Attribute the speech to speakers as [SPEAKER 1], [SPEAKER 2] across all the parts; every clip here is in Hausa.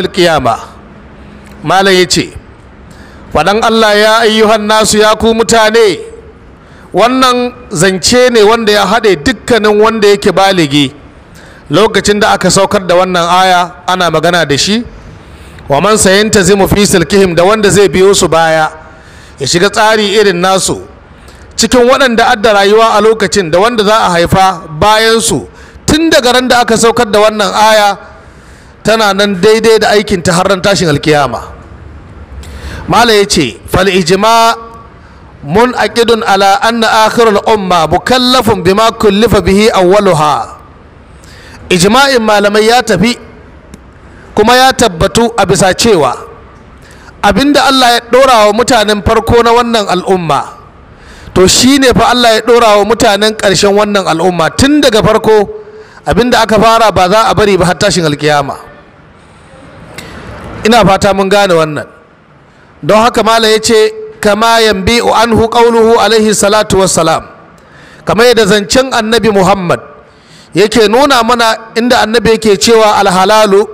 [SPEAKER 1] qiyama malam yace fadan Allah ya ayyuhan nasu ya ku mutane, wannan zance ne wanda ya haɗe dukkanin wanda yake baligi. Lokacin da aka saukar da wannan aya ana magana da shi, wa man sayantazimu fi silkihim, da wanda zai biyo su baya ya shiga tsari irin nasu, cikin waɗanda adda rayuwa a lokacin da wanda za a haifa bayan su, tun daga ran da aka saukar da wannan aya tana nan daidai da aikin ta har ran tashin alkiyama. mala yace fal ijma munaqidun ala anna akhirul umma mukallafun bima kullifa bihi awwaluha. Ijma'in malamai ya tafi kuma ya tabbatu a bisa cewa abinda Allah ya ɗora wa mutanen farko na wannan al'umma to shine fa Allah ya ɗora wa mutanen ƙarshen wannan al'umma. Tun daga farko abinda aka fara ba za a bari ba har tashin alkiyama. Ina fata mun gane wannan. Don haka mala ya ce kama yanbi'u anhu qawluhu alaihi salatu wassalam, kamar yadda zancen annabi Muhammad yake nuna mana, inda annabi yake cewa alhalalu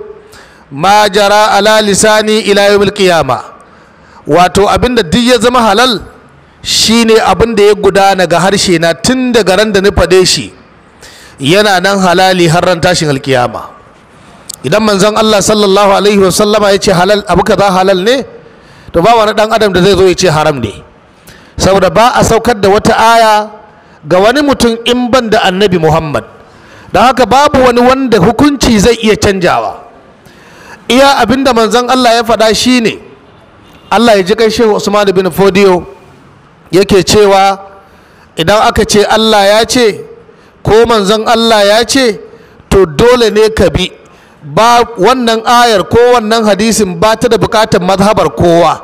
[SPEAKER 1] ma jara ala lisani ila yawmil qiyama, wato abinda duk ya zama halal shine abinda ya gudana ga harshe na tun daga ran da ni fade shi yana nan halali har ran tashin alkiyama. Idan manzon Allah sallallahu alaihi wasallama ya ce halal abu kaza halal ne, to ba wani dan adam da zai zo ya ce haram ne, saboda ba a saukar da wata aya ga wani mutum in ban da annabi Muhammad. don haka babu wani wanda hukunci zai iya canjawa. Iya abinda manzon Allah ya faɗa shine, Allah ya ji kai Sheikh Usman bin Fodiyo yake cewa idan aka ce Allah ya ce ko manzon Allah ya ce to dole ne ka bi, ba wannan ayar ko wannan hadisin ba ta da bukatar mazhabar kowa.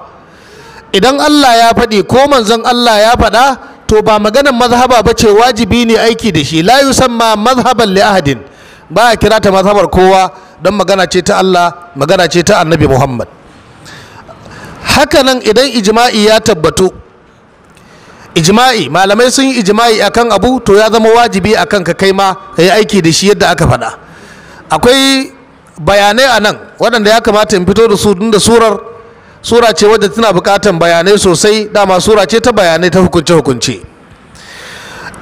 [SPEAKER 1] Idan Allah ya faɗi ko manzon Allah ya faɗa to ba maganar mazhaba ba ce, wajibi ne aiki da shi. La yusamma mazhaban li ahadin, ba a kira ta mazhabar kowa don magana ce ta Allah, magana ce ta annabi Muhammad. Hakanan idan ijma'i ya tabbatu, ijma'i malamai sun yi ijma'i akan abu, to ya zama wajibi akan ka kai ma ka yi aiki da shi yadda aka faɗa. Akwai bayanai a nan waɗanda ya kamata in fito da su, da sura ce wadda tana buƙatar bayanai sosai, dama sura ce ta bayanai ta hukunce-hukunce.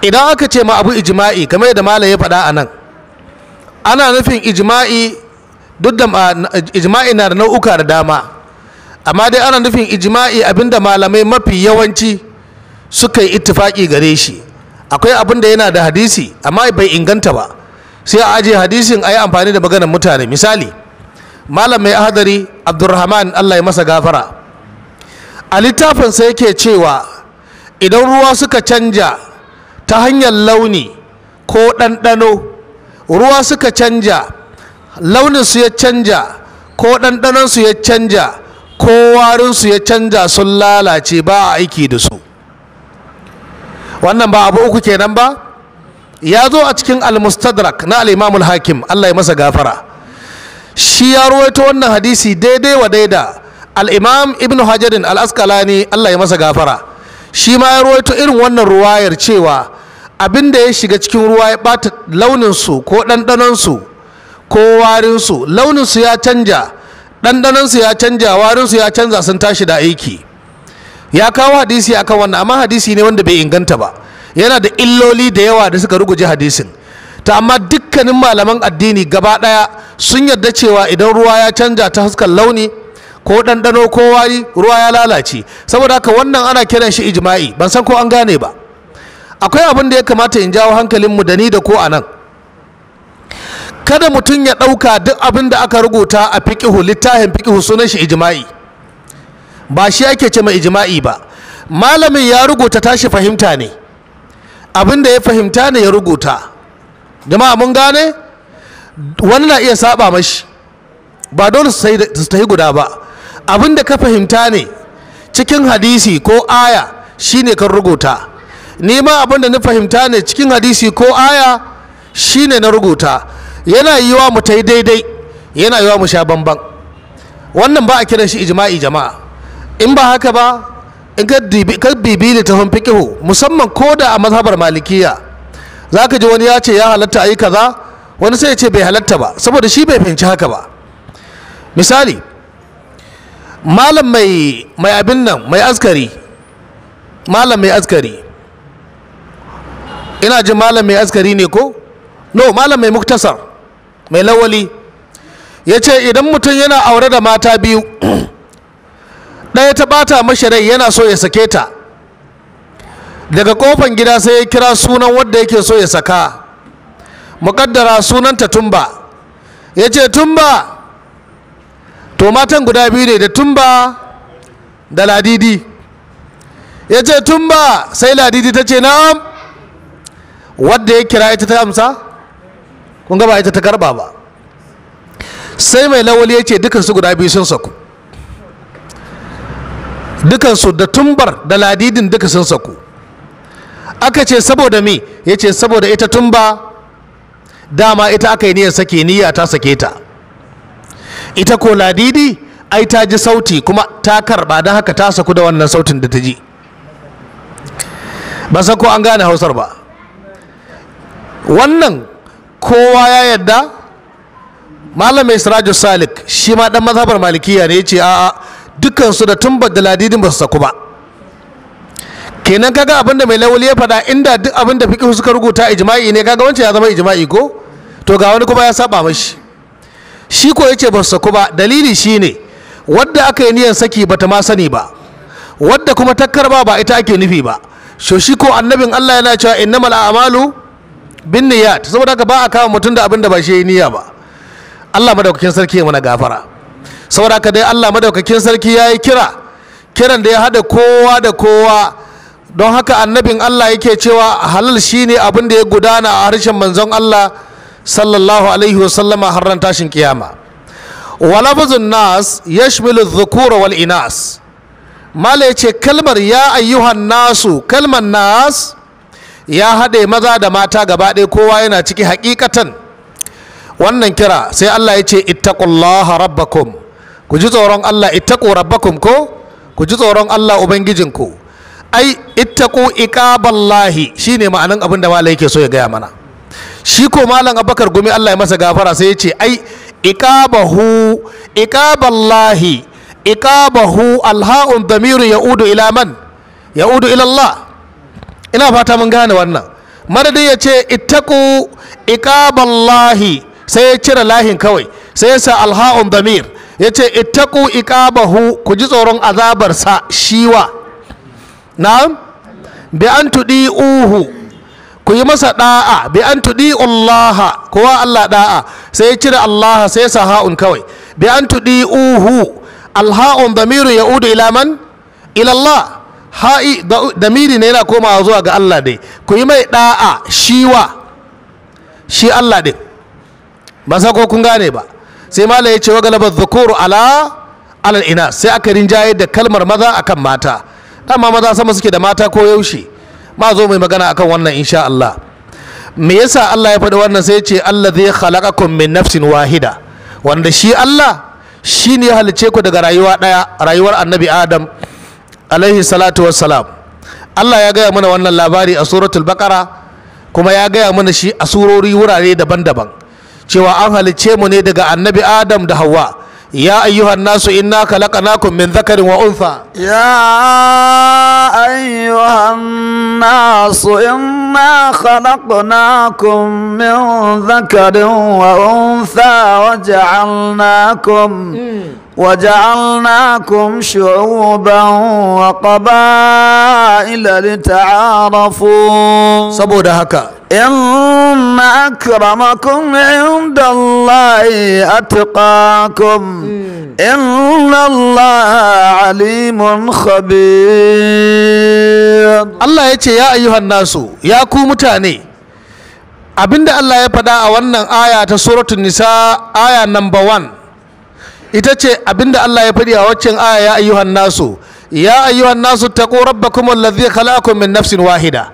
[SPEAKER 1] Idan aka ce ma abu ijma'i kamar yadda malam ya faɗa a nan, ana nufin ijma'i, duk da ijma'i na da nau'uka da dama, amma dai ana nufin ijma'i abinda malamai mafi yawanci suka yi ittifaki gare shi. Akwai abinda yana da hadisi amma bai inganta ba, sai a ajiye hadisin a yi amfani da maganar mutane. Misali, malam mai ahadari Abdurrahman, Allah ya masa gafara, a littafinsa yake cewa idan ruwa suka canja ta hanyar launi ko ɗanɗano, ruwa suka canja, launinsu ya canja ko ɗanɗanonsu ya canja ko warinsu ya canja, sun lalace, ba a aiki da su. Wannan ba abu uku kenan ba? Ya zo a cikin al-mustadrak na al-imamul hakim, Allah ya masa gafara, shi ya ruwaito wannan hadisi daidai wa daida. Al-imam ibnu hajarin al-asqalani, Allah ya masa gafara, shi ma ya ruwaito irin wannan ruwayar cewa abinda ya shiga cikin ruwa ya bata launinsu ko ɗanɗanonsu ko warinsu, launinsu ya canja, ɗanɗanonsu ya canja, warinsu ya canza, sun tashi da aiki. Ya kawo hadisi akan wannan, amma hadisi ne wanda bai inganta ba, yana da illoli da yawa da suka ruguje hadisin. Ta amma dukkanin malaman addini gaba ɗaya sun yarda cewa idan ruwa ya canja ta fuskar launi ko ɗanɗano ko wari, ruwa ya lalace. Saboda haka wannan ana kiran shi ijma'i. Ban san ko an gane ba. Akwai abin da ya kamata in jawo hankalinmu da ni da ko a nan. Kada mutum ya ɗauka duk abin da aka rubuta a fiƙihu, littafin fiƙihu, sunan shi ijma'i. Ba shi ake ce mai ijma'i ba. Malamin ya rubuta tashi fahimta ne, abin da ya fahimta ne ya rubuta. Jama'a mun gane? Wani na iya saba mashi, ba dole su tafi guda ba. Abin da ka fahimta ne cikin hadisi ko aya shine kan rubuta. Ni ma abin da na fahimta ne cikin hadisi ko aya shine na rubuta. Yana yiwa mu ta yi daidai, yana yiwa mu sha bamban. Wannan ba a kiran shi ijma'i jama'a. In ba haka ba, in ka bibi littafin fiqhu, musamman ko da a mazhabar malikiya, za ka ji wani ya ce ya halatta a yi kaza, wani sai ya ce bai halatta ba, saboda shi bai fahimci haka ba. misali malam mai abin nan mai askari, malam mai askari, ina jin malam mai askari ne ko no, malam mai muktasar mai lawali ya ce idan mutum yana aure da mata biyu ɗaya ta ɓata mashi rai yana so ya sake ta, daga kofan gida sai ya kira sunan wadda yake so ya saka, muƙaddara sunanta Tumba, ya ce Tumba, to matan guda biyu ne da Tumba da Ladidi, ya ce Tumba, sai Ladidi ta ce na'am, wadda ya kira ita ta amsa, kun ga ba ita ta karba ba. Sai mai lawali ya ce dukansu guda biyu sun saku, dukansu da Tumbar da Ladidin duka sun saku. Aka ce saboda me? Ya ce saboda ita Tumba dama ita aka yi niyyar sake, niyya ta sake ta, ita ko Ladidi ai ta ji sauti kuma ta karba, don haka ta saku da wannan sautin da ta ji. ba san ko an gane hausar ba. Wannan kowa ya yadda. Malam mai Sirajus Salik shi ma dan mazhabar malikiya ne, ya ce a'a dukansu da Tumbar da Ladidin ba su saku ba. Kenan kaga abinda mai lawali ya faɗa, inda duk abinda fiqh suka rubuta ijma'i ne, kaga wancan ya zama ijma'i ko, to ga wani kuma ya saba mashi. Shi ko yace ba su saku ba, dalili shine wadda aka yi niyyar saki bata ma sani ba, wadda kuma ta karba ba ita ake nufi ba. So shi ko annabin Allah yana cewa innamal a'malu binniyat, saboda haka ba a kama mutum da abinda ba shi yi niyya ba. Allah madaukakin sarki ya mana gafara. Saboda haka dai Allah madaukakin sarki ya yi kiran da ya hada kowa da kowa. Don haka annabin Allah yake cewa halal shine abin da ya gudana a harshen manzon Allah sallallahu alaihi wasallama har ran tashin kiyama. Wa lafzun nas yashmilu dhukura wal inas. Mala yace kalmar ya ayyuhan nasu, kalmar nas ya hade maza da mata gaba ɗaya, kowa yana ciki hakikatan. Wannan kira sai Allah ya ce ittaqullaha rabbakum, ku ji tsoron Allah, ittaqu rabbakum ko ku ji tsoron Allah ubangijinku. Ai ittaqu iqaballahi shine ma'anan abin da malai yake so ya gaya mana. Shi ko malam Abubakar Gumi Allah ya masa gafara sai ya ce ai iqaballahi iqabahu alha'un damiru ya'udu ila man, ya'udu ila Allah. Ina fata mun gane wannan. Madadin ya ce ittaqu iqaballahi sai ya cire lahin kawai, sai ya sa alha'un damir, ya ce ittaqu iqabahu, ku ji tsoron azabarsa shiwa. Na'am, bi an tudi'uhu, ku yi masa da'a, bi an tudi'ullaha, kowa Allah da'a, sai ya cire Allah sai ya sa ha'un kawai, bi an tudi'uhu, alha'un damiru ya'udu ila man, ila Allah. Ha'i damiri ne yana komawa zuwa ga Allah dai, ku yi mai da'a shiwa, shi Allah din. Ba sa ko kun gane ba. Sai malai ya ce wa galabar dhukuru alal ina, sai aka rinjaye da kalmar maza akan mata. Dama maza sama suke da mata ko yaushe. Ma zo mai magana akan wannan insha Allah. Me yasa Allah ya faɗi wannan? Sai ya ce allazi khalaqakum min nafsin wahida, wanda shi Allah shine ya halice ku daga rayuwa daya, rayuwar annabi Adam alaihi salatu wassalam. Allah ya gaya mana wannan labari a suratul baqara, kuma ya gaya mana shi a surori wurare daban-daban, cewa an halicce mu ne daga annabi Adam da Hawwa. Ya ayyuhan nasu inna khalaqnakum min dhakarin wa untha.
[SPEAKER 2] Ya ayyuhan nasu inna khalaqnakum min dhakarin wa untha وجعلناكم شعوبا وقبائل لتعارفوا.
[SPEAKER 1] saboda haka
[SPEAKER 2] إن أكرمكم عند الله أتقاكم إن الله عليم خبير.
[SPEAKER 1] Allah ya ce ya ayyuhan nasu, ya ku mutane. Abinda Allah ya faɗa a wannan aya ta suratul nisa, aya number 1, ita ce abinda Allah ya faɗi a waccan aya, ya ayyuhan nasu, ya ayyuhan nasu taqu rabbakum alladhi khalaqakum min nafsin wahida,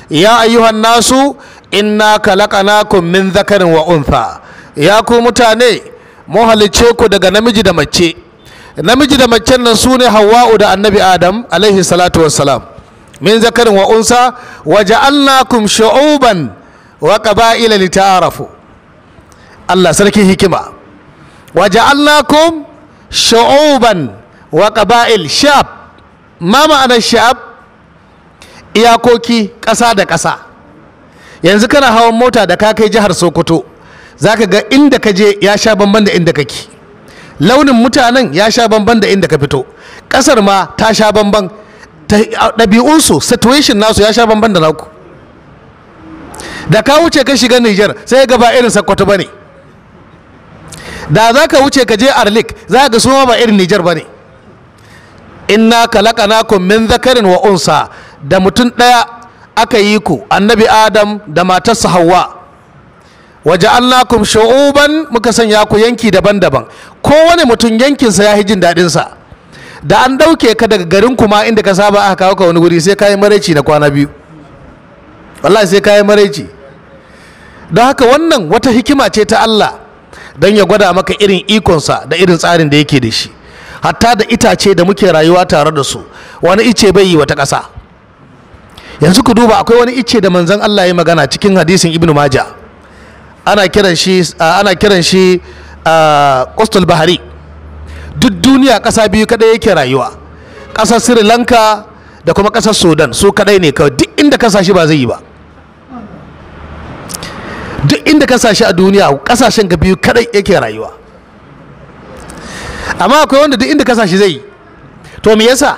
[SPEAKER 1] ya ayyuhan nasu inna khalaqnakum min dhakarin wa untha. Ya ku mutane, mu halicce ku daga namiji da mace. Namiji da macen nan sune Hawwa'u da annabi Adam alaihi salatu wassalam. Min dhakarin wa unsa wa ja'alnakum shu'uban wa qaba'ila lita'arafu. Allah sarki hikima. Waja'alnakum shu'uban wa qaba'il. Sha'ab, ma ma'anar sha'ab? Iyakoki, ƙasa da ƙasa. Yanzu kana hawan mota da ka kai jihar Sokoto, zaka ga inda ka je ya sha bamban da inda kake, launin mutanen ya sha bamban da inda ka fito, ƙasar ma ta sha bamban, ɗabi'unsu, situation nasu ya sha bamban da naku. Da ka wuce ka shiga Niger sai ga ba irin Sokoto bane, da za ka wuce ka je Arlik za ga su ma ba irin Niger bane. Inna khalaqnakum min dhakarin wa unsa, da mutum ɗaya aka yi ku, annabi Adam da matarsa Hawwa. Waja'alnakum shu'uban, muka sanya ku yanki daban-daban, kowane mutum yankinsa ya yi jin daɗinsa. Da an ɗauke ka daga garin kuma inda ka saba aka kawo ka wani wuri sai ka yi maraici na kwana biyu, wallahi sai ka yi maraici. Don haka wannan wata hikima ce ta Allah don ya gwada maka irin ikonsa da irin tsarin da yake da shi. Hatta da itace da muke rayuwa tare da su, wani ice bai yi wata ƙasa. Yanzu ku duba, akwai wani ice da manzon Allah ya magana cikin hadisin Ibn Majah, ana kiran shi Qustul Bahari. Duk duniya ƙasa biyu kadai yake rayuwa, ƙasar Sri Lanka da kuma ƙasar Sudan, su kadai ne kawai. Duk inda ka sashi ba zai yi ba, duk inda ka sashi a duniya ƙasashen ga biyu kadai yake rayuwa. Amma akwai wanda duk inda ka sashi zai yi. To me yasa?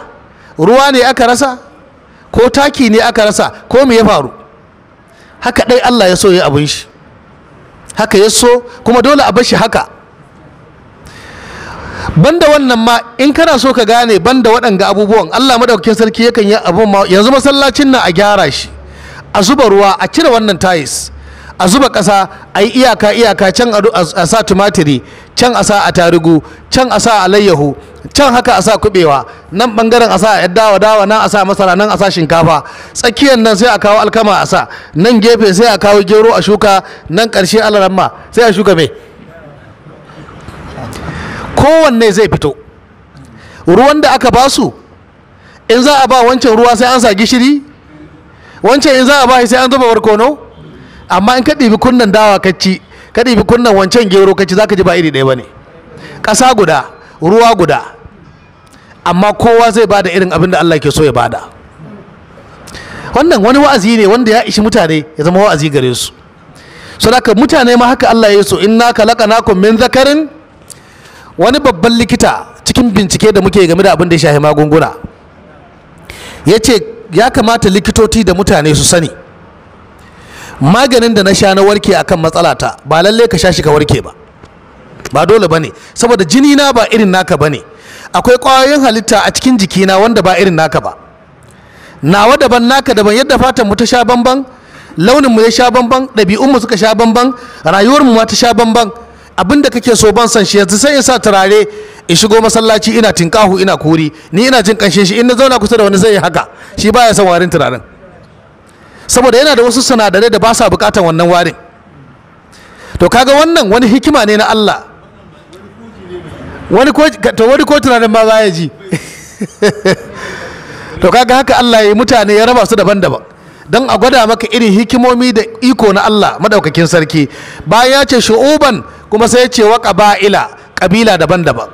[SPEAKER 1] Ruwa ne aka rasa, ko taki ne aka rasa, ko me ya faru? Haka dai Allah ya so ya abun shi, haka ya so kuma dole a bar shi haka. Banda wannan ma, in kana so ka gane banda waɗanga abubuwan, Allah madaukakin sarki yakan yi abun ma. Yanzu masallacin nan a gyara shi, a zuba ruwa, a cire wannan tayis, a zuba ƙasa, a yi iyaka, can a sa tumatiri, can a sa atarigu, can a sa alayyahu, can haka a sa kubewa, nan bangaren a sa dawa, nan a sa masara, nan a sa shinkafa, tsakiyar nan sai a kawo alkama a sa, nan gefe sai a kawo gero a shuka, nan ƙarshe alaramma sai a shuka mai. Kowanne zai fito. Ruwan da aka basu, in za a ba wancan ruwa sai an sa gishiri, wancan in za a ba sai an zuba barkono. Amma in ka ɗibi kunnan dawa kacci, ka ɗibi kunnan wancan gero kacci, za ka ji ba iri ɗaya ba ne. Ƙasa guda, ruwa guda, amma kowa zai bada irin abin da Allah ke so ya bada. Wannan wani wa'azi ne wanda ya ishi mutane ya zama wa'azi gare su. Saboda mutane ma haka Allah ya yi so, inna khalaqnakum min dhakarin. Wani babban likita cikin bincike da muke game da abin da ya shafi magunguna ya ce ya kamata likitoci da mutane su sani, maganin da na sha na warke akan matsalata ba lalle ka sha shi ka warke ba dole ba ne, saboda jini na ba irin naka ba ne. Akwai ƙwayoyin halitta a cikin jikina wanda ba irin naka ba, nawa daban naka daban, yadda fatan mu ta sha bamban, launin mu ya sha bamban, ɗabi'un mu suka sha bamban, rayuwar mu ma ta sha bamban. Abin da kake so ban san shi, yanzu sai in sa turare in shigo masallaci ina tinkahu ina kuri, ni ina jin kanshin shi, in na zauna kusa da wani zai yi haka, shi baya son warin turaren, saboda yana da wasu sinadarai da ba sa bukatan wannan warin. To kaga wannan wani hikima ne na Allah. Wani ko turaren ma za ya ji. To kaga haka Allah ya yi mutane, ya raba su daban-daban don a gwada maka irin hikimomi da iko na Allah madaukakin sarki. Bayan ya ce shu'uban, kuma sai ya ce wa qaba'ila, kabila daban-daban,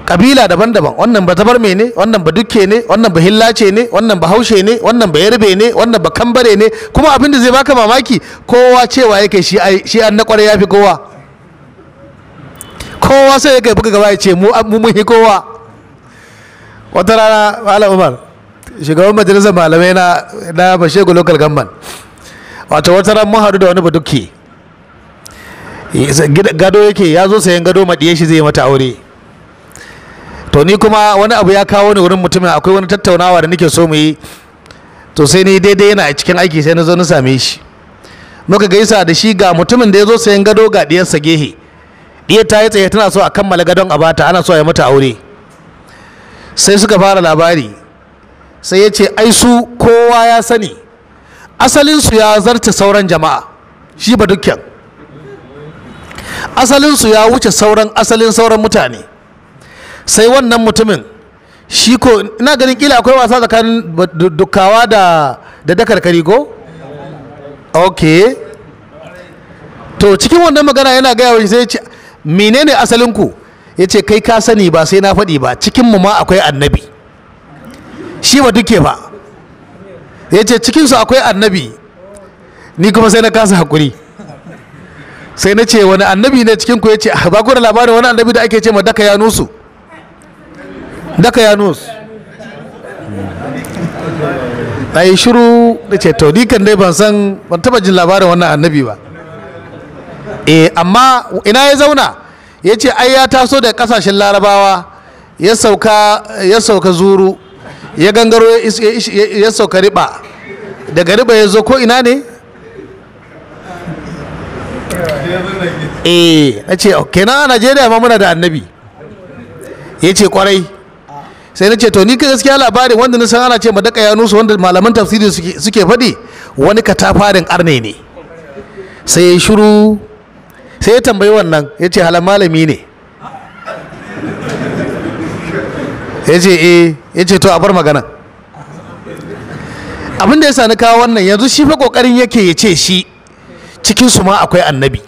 [SPEAKER 1] kabila daban-daban. Wannan ba tabarme ne, wannan ba dukke ne, wannan ba hillace ne, wannan ba haushe ne, wannan ba yarbe ne, wannan ba kambare ne. Kuma abin da zai baka mamaki, kowa cewa yake shi an na kwarai yafi kowa. Kowa sai yake buga gaba ya ce mu mun hi kowa. Wata rana Malam Umar, shugaban majalisar malamai na mashegu local government, wata ran mun haɗu da wani badukke, gado yake, ya zo sayan gado maɗiye shi zai mata aure. To ni kuma wani abu ya kawo ni wurin mutumin, akwai wani tattaunawa da nake so mu yi, to sai ni daidai yana a cikin aiki sai na zo na same shi, muka gaisa da shi. Ga mutumin da ya zo sayan gado ga diyarsa gehe, diyar ta yi tsaye tana so a kammala gadon a bata, ana so a yi mata aure. Sai suka fara labari, sai ya ce ai su kowa ya sani asalinsu ya zarce sauran jama'a, shi ba dukkan asalinsu ya wuce asalin sauran mutane. Sai wannan mutumin shi ko ina ganin kila akwai wasa tsakanin dukkawa da dakarkari ko? Ok, to cikin wannan magana yana gaya wa sai ya ce menene asalinku? ya ce kai ka sani ba sai na faɗi ba, cikinmu ma akwai annabi. Shi ba duke ba, ya ce cikinsu akwai annabi, ni kuma sai na kasa haƙuri. Sai na ce wani annabi ne cikinku? Ya ce ba ku da labarin wani annabi da ake ce ma daka ya nusu. Daka ya nusu. Na yi shiru da ce to ni kan dai ban taɓa jin labarin wannan annabi ba. Amma ina ya zauna? Ya ce ai ya taso da kasashen larabawa, ya sauka zuru, ya gangaro ya sauka riba, daga riba ya zo ko ina ne? Na ce kenan a Najeriya ma muna da annabi. Ya ce kwarai. Sai na ce to ni gaskiya labarin wanda na san ana ce madaka ya nusu, wanda malaman tafsiri suke faɗi wani katafarin arne ne. Sai ya shiru, sai ya tambayi wannan, ya ce halan malami ne. Ya ce ya ce to a bar magana. Abin da ya sa ni kawo wannan, yanzu shi fa kokarin yake ya ce shi cikin su ma akwai annabi,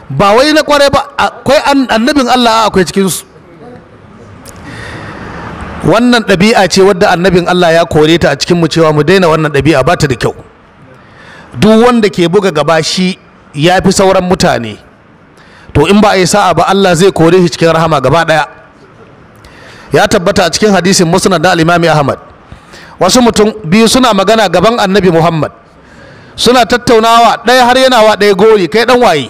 [SPEAKER 1] ba wai na kware ba, akwai annabin Allah akwai cikin su. Wannan ɗabi'a ce wadda annabin Allah ya kore ta a cikin mu, cewa mu daina wannan ɗabi'a, ba ta da kyau. Duk wanda ke buga gaba shi ya fi sauran mutane, to in ba a yi sa'a ba Allah zai kore shi cikin rahama gaba ɗaya. Ya tabbata a cikin hadisin musnad da al-Imam Ahmad, wasu mutum biyu suna magana gaban annabi Muhammad, suna tattaunawa, ɗaya har yana wa ɗaya gori, kai ɗan waye?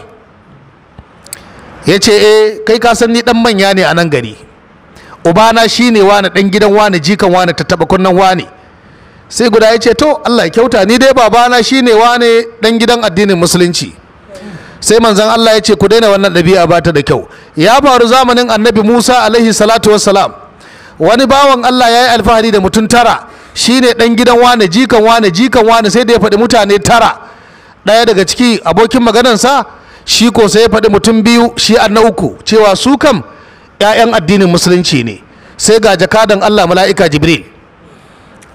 [SPEAKER 1] Ya ce kai ka san ni ɗan manya ne a nan gari, ubana shine wani, ɗan gidan wani, jikan wani, tattaɓa kunnan wani. Sai guda ya ce to Allah ya kyauta, ni dai babana shine wani, ɗan gidan addinin musulunci. Sai manzon Allah ya ce ku daina wannan ɗabi'a, ba ta da kyau. Ya faru zamanin annabi Musa alaihi salatu wassalam, wani bawan Allah ya yi alfahari da mutum 9, shine ɗan gidan wane, jikan wane, jikan wane, sai da ya faɗi mutane 9. Ɗaya daga ciki abokin maganarsa shi ko sai ya faɗi mutum 2, shi na uku, cewa su kam 'ya'yan addinin musulunci ne. Sai ga jakadan Allah mala'ika Jibril.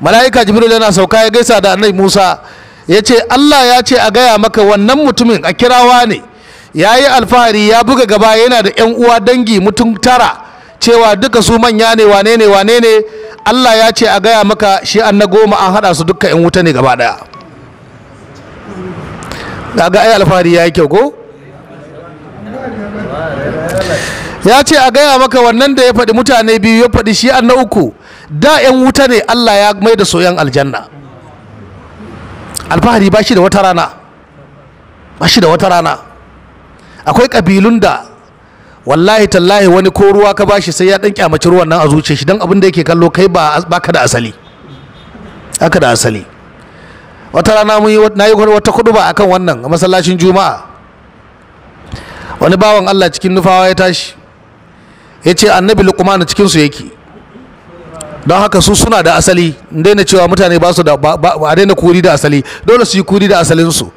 [SPEAKER 1] Mala'ika Jibril yana sauka ya gaisa da annabi Musa, ya ce Allah ya ce a gaya maka wannan mutumin a kirawa ne, ya yi alfahari, ya buga gaba, yana da 'yan uwa dangi mutum 9, cewa duka su manya ne, wane ne. Allah ya ce a gaya maka shi na 10 an haɗa su duka 'yan wuta ne gaba ɗaya. Daga ai alfahari ya yi kyau ko? Ya ce a gaya maka wannan da ya faɗi mutane 2, ya faɗi shi na 3, da 'yan wuta ne, Allah ya mai da soyan aljanna. Alfahari ba shi da wata rana, ba shi da wata rana. Akwai ƙabilun da wallahi tallahi wani ko ruwa ka bashi sai ya ɗan kyamaci ruwan nan a zuciya shi, don abin da yake kallo kai ba ka da asali, haka da asali. Wata rana na yi wata kuduba akan wannan a masallacin Juma'a. Wani bawan Allah cikin Nufawa ya tashi ya ce annabi Luqman cikin su yake, don haka su suna da asali. Daina cewa mutane ba su da, a daina kuri da asali, dole su yi kuri da asalinsu.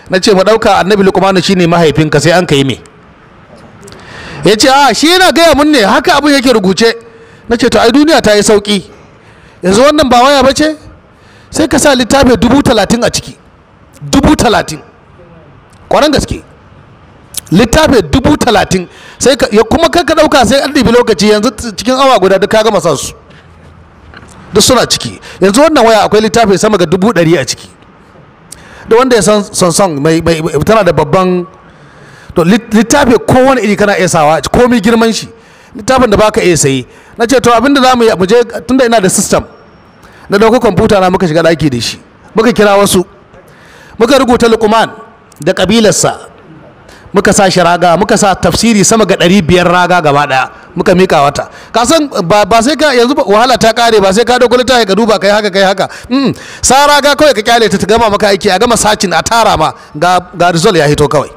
[SPEAKER 1] Na ce mu ɗauka annabi Luqman shine mahaifinka, sai an kai me? Ya ce shi yana gaya mun ne, haka abin yake rubuce. Na ce to ai duniya ta yi sauki yanzu, wannan ba waya ba ce, sai ka sa littafi 30,000 a ciki, 30,000 kwaran gaske, littafi 30,000 sai ya kuma ka ɗauka sai an ɗibi lokaci, yanzu cikin awa guda duk ka gama sa su, duk suna ciki. Yanzu wannan waya akwai littafi sama ga 100,000 a ciki, da wanda ya san son mai tana da babban, to littafi kowane iri kana iya sawa, komai girman shi, littafin da baka iya sayi. Na ce to abinda za mu yi, mu je, tunda ina da system, na dauko kwamfuta na muka shiga daki da shi, muka kira wasu, muka rubuta Luqman da kabilarsa, muka sa shi raga, muka sa tafsiri sama ga 500 raga gaba daya, muka mika wata. Ka san ba sai ka, yanzu wahala ta kare, ba sai ka dauko littafi ka duba kai haka sa raga kawai ka kyale ta gama maka aiki, a gama sacin, a tara ma ga result ya hito kawai.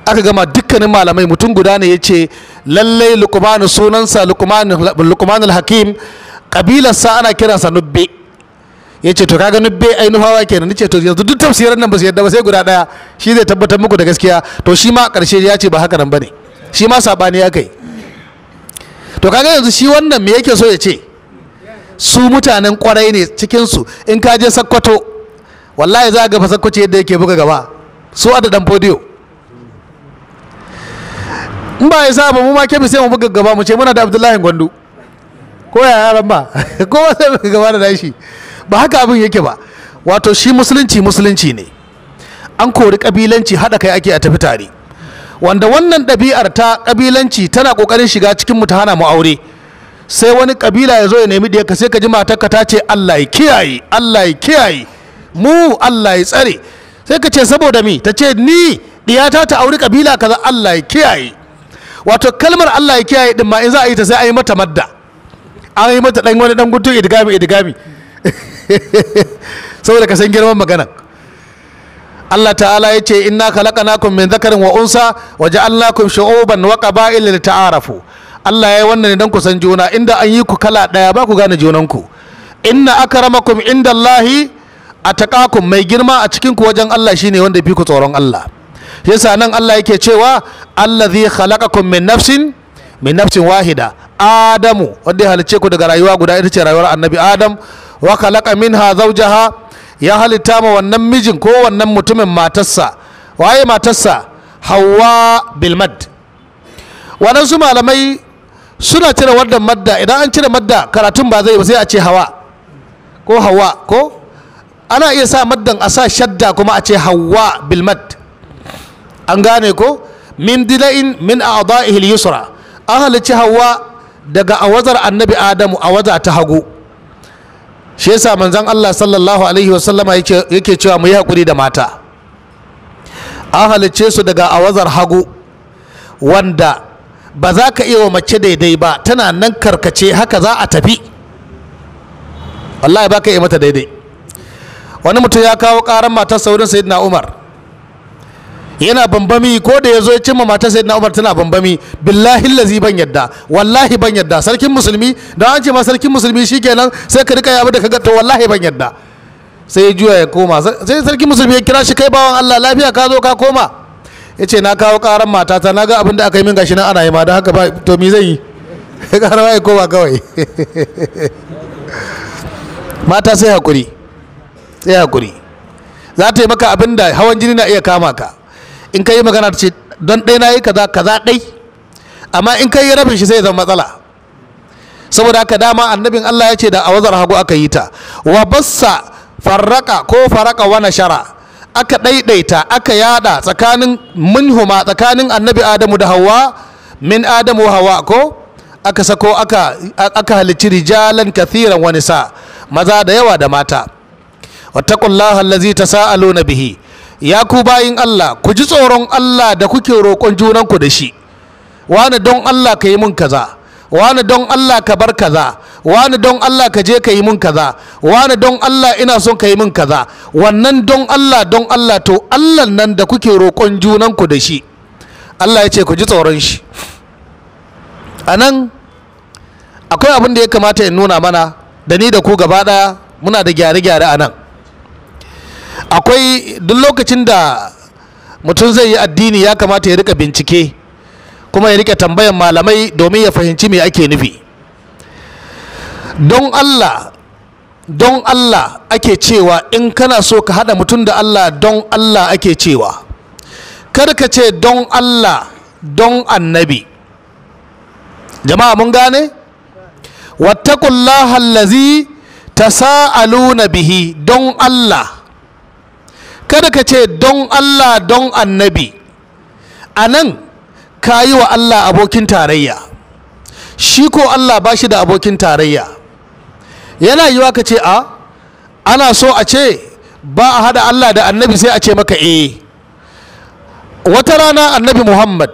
[SPEAKER 1] Aka gama, dukkanin malamai mutum guda ne ya ce lallai Luqman sunansa Luqman al-Hakim, kabilarsa ana kiransa Nubbe. Ya ce to kaga Nubbe ai Nufawa kenan. Ni ce to yanzu duk tafsirin nan ba su yadda ba, sai guda daya shi zai tabbatar muku da gaskiya. To shi ma karshe ya ce ba haka nan bane, shi ma sabani ya kai. To kaga yanzu shi wannan me yake so ya ce? Su mutanen kwarai ne cikin su. In ka je Sakkwato wallahi za ga fa Sakkwato yadda yake buga gaba, su a da dan podiyo. in ba ya sa ba mu ma kebe sai mu buga gaba mu ce muna da Abdullahi Gwandu ko ya yaran ba ko sai mu gaba da dashi ba haka abin yake ba. Wato shi musulunci ne, an kori kabilanci, haɗa kai ake a tafi tare, wanda wannan ɗabi'ar ta kabilanci tana ƙoƙarin shiga cikin mu ta hana mu aure. Sai wani kabila ya zo ya nemi ɗiyarka sai ka ji matarka ta ce Allah ya kiyaye, Allah ya kiyaye mu, Allah ya tsare. Sai ka ce saboda mi? Ta ce ni ɗiyata ta auri kabila kaza, Allah ya kiyaye. Wato kalmar Allah ya kiyaye din ma in za a yi ta sai a yi mata madda, an yi mata ɗan wani ɗan guntun idigami saboda ka san girman maganan. Allah ta'ala ya ce inna khalaqnakum min dhakarin wa unsa wa ja'alnakum shu'uban wa qaba'ila lita'arafu. Allah ya yi wannan ne don ku san juna, inda an yi ku kala ɗaya ba ku gane junanku. Inna akramakum indallahi ataqakum, mai girma a cikin ku wajen Allah shine wanda fi ku tsoron Allah. Yasa nan Allah yake cewa allazi khalaqakum min nafsin wahida, Adamu wanda ya halice ku daga rayuwa guda, ita ce rayuwar annabi Adam. Wa khalaqa minha zawjaha, ya halitta ma wannan mijin ko wannan mutumin matarsa. Waye matarsa? Hawwa bil mad. Waɗansu malamai suna cire wannan madda, idan an cire madda karatun ba zai ba, sai a ce hawa ko hawa, ko ana iya sa maddan a sa shadda kuma a ce hawa bil mad. An gane ko? Min dila'in min a'da'ihi al-yusra, an halicci hawa daga awazar annabi Adamu, awaza ta hagu. Shi yasa manzon Allah sallallahu alaihi wasallama yake cewa mu yi hakuri da mata. An halicce su daga awazar hagu, wanda ba za ka iya wa mace daidai ba, tana nan karkace haka za a tafi, wallahi ba ka iya mata daidai. Wani mutum ya kawo karan matar saurin sayyidina Umar, yana bambami, ko da ya zo ya cimma matar sayyidina Umar tana bambami, billahi lazi ban yadda, wallahi ban yadda, sarkin musulmi da an ce ma sarkin musulmi shikenan sai ka rika yabu da ka ga, to wallahi ban yadda. Sai ya juya ya koma, sai sarkin musulmi ya kira shi, kai bawan Allah lafiya ka zo ka koma? Ya ce na kawo karan matata, na ga abin da aka yi min gashi nan ana yi ma, don haka ba to mi zai yi karawa ya koma kawai mata sai hakuri, sai hakuri. Za ta yi maka abin da hawan jini na iya kama ka, in ka yi magana ta ce don ɗai na yi kaza kaza ɗai, amma in ka yi rabin shi sai zama matsala. Saboda haka dama annabin Allah ya ce da awazar hagu aka yi ta. Wa bassa farraka ko faraka wa nashara, aka ɗaiɗaita aka yada tsakanin minhuma, tsakanin annabi Adamu da Hawwa, min Adamu Hawwa ko aka sako aka halicci rijalan kathiran wa nisa, maza da yawa da mata. wattaqullaha allazi tasaaluna bihi, ya ku bayin Allah ku ji tsoron Allah da kuke roƙon junanku da shi. Wani don Allah ka yi mun kaza, wani don Allah ka bar kaza, wani don Allah ka je ka yi mun kaza, wani don Allah ina son ka yi mun kaza. Wannan don Allah to Allah nan da kuke roƙon junanku da shi, Allah ya ce ku ji tsoron shi. A nan akwai abin da ya kamata in nuna mana, da ni da ku gaba ɗaya muna da gyare-gyare a nan. Akwai duk lokacin da mutum zai yi addini ya kamata ya rika bincike, kuma ya rika tambayan malamai domin ya fahimci me ake nufi. Don Allah ake cewa, in kana so ka haɗa mutum da Allah, don Allah ake cewa. Kar ka ce don Allah don annabi. Jama'a mun gane? wattaqullaha allazi tasaaluna bihi, don Allah. Kada ka ce don Allah don annabi. A nan ka yi wa Allah abokin tarayya, shi ko Allah ba shi da abokin tarayya. Yana yiwa ka ce ana so a ce ba a hada Allah da annabi, sai a ce maka wata rana annabi Muhammad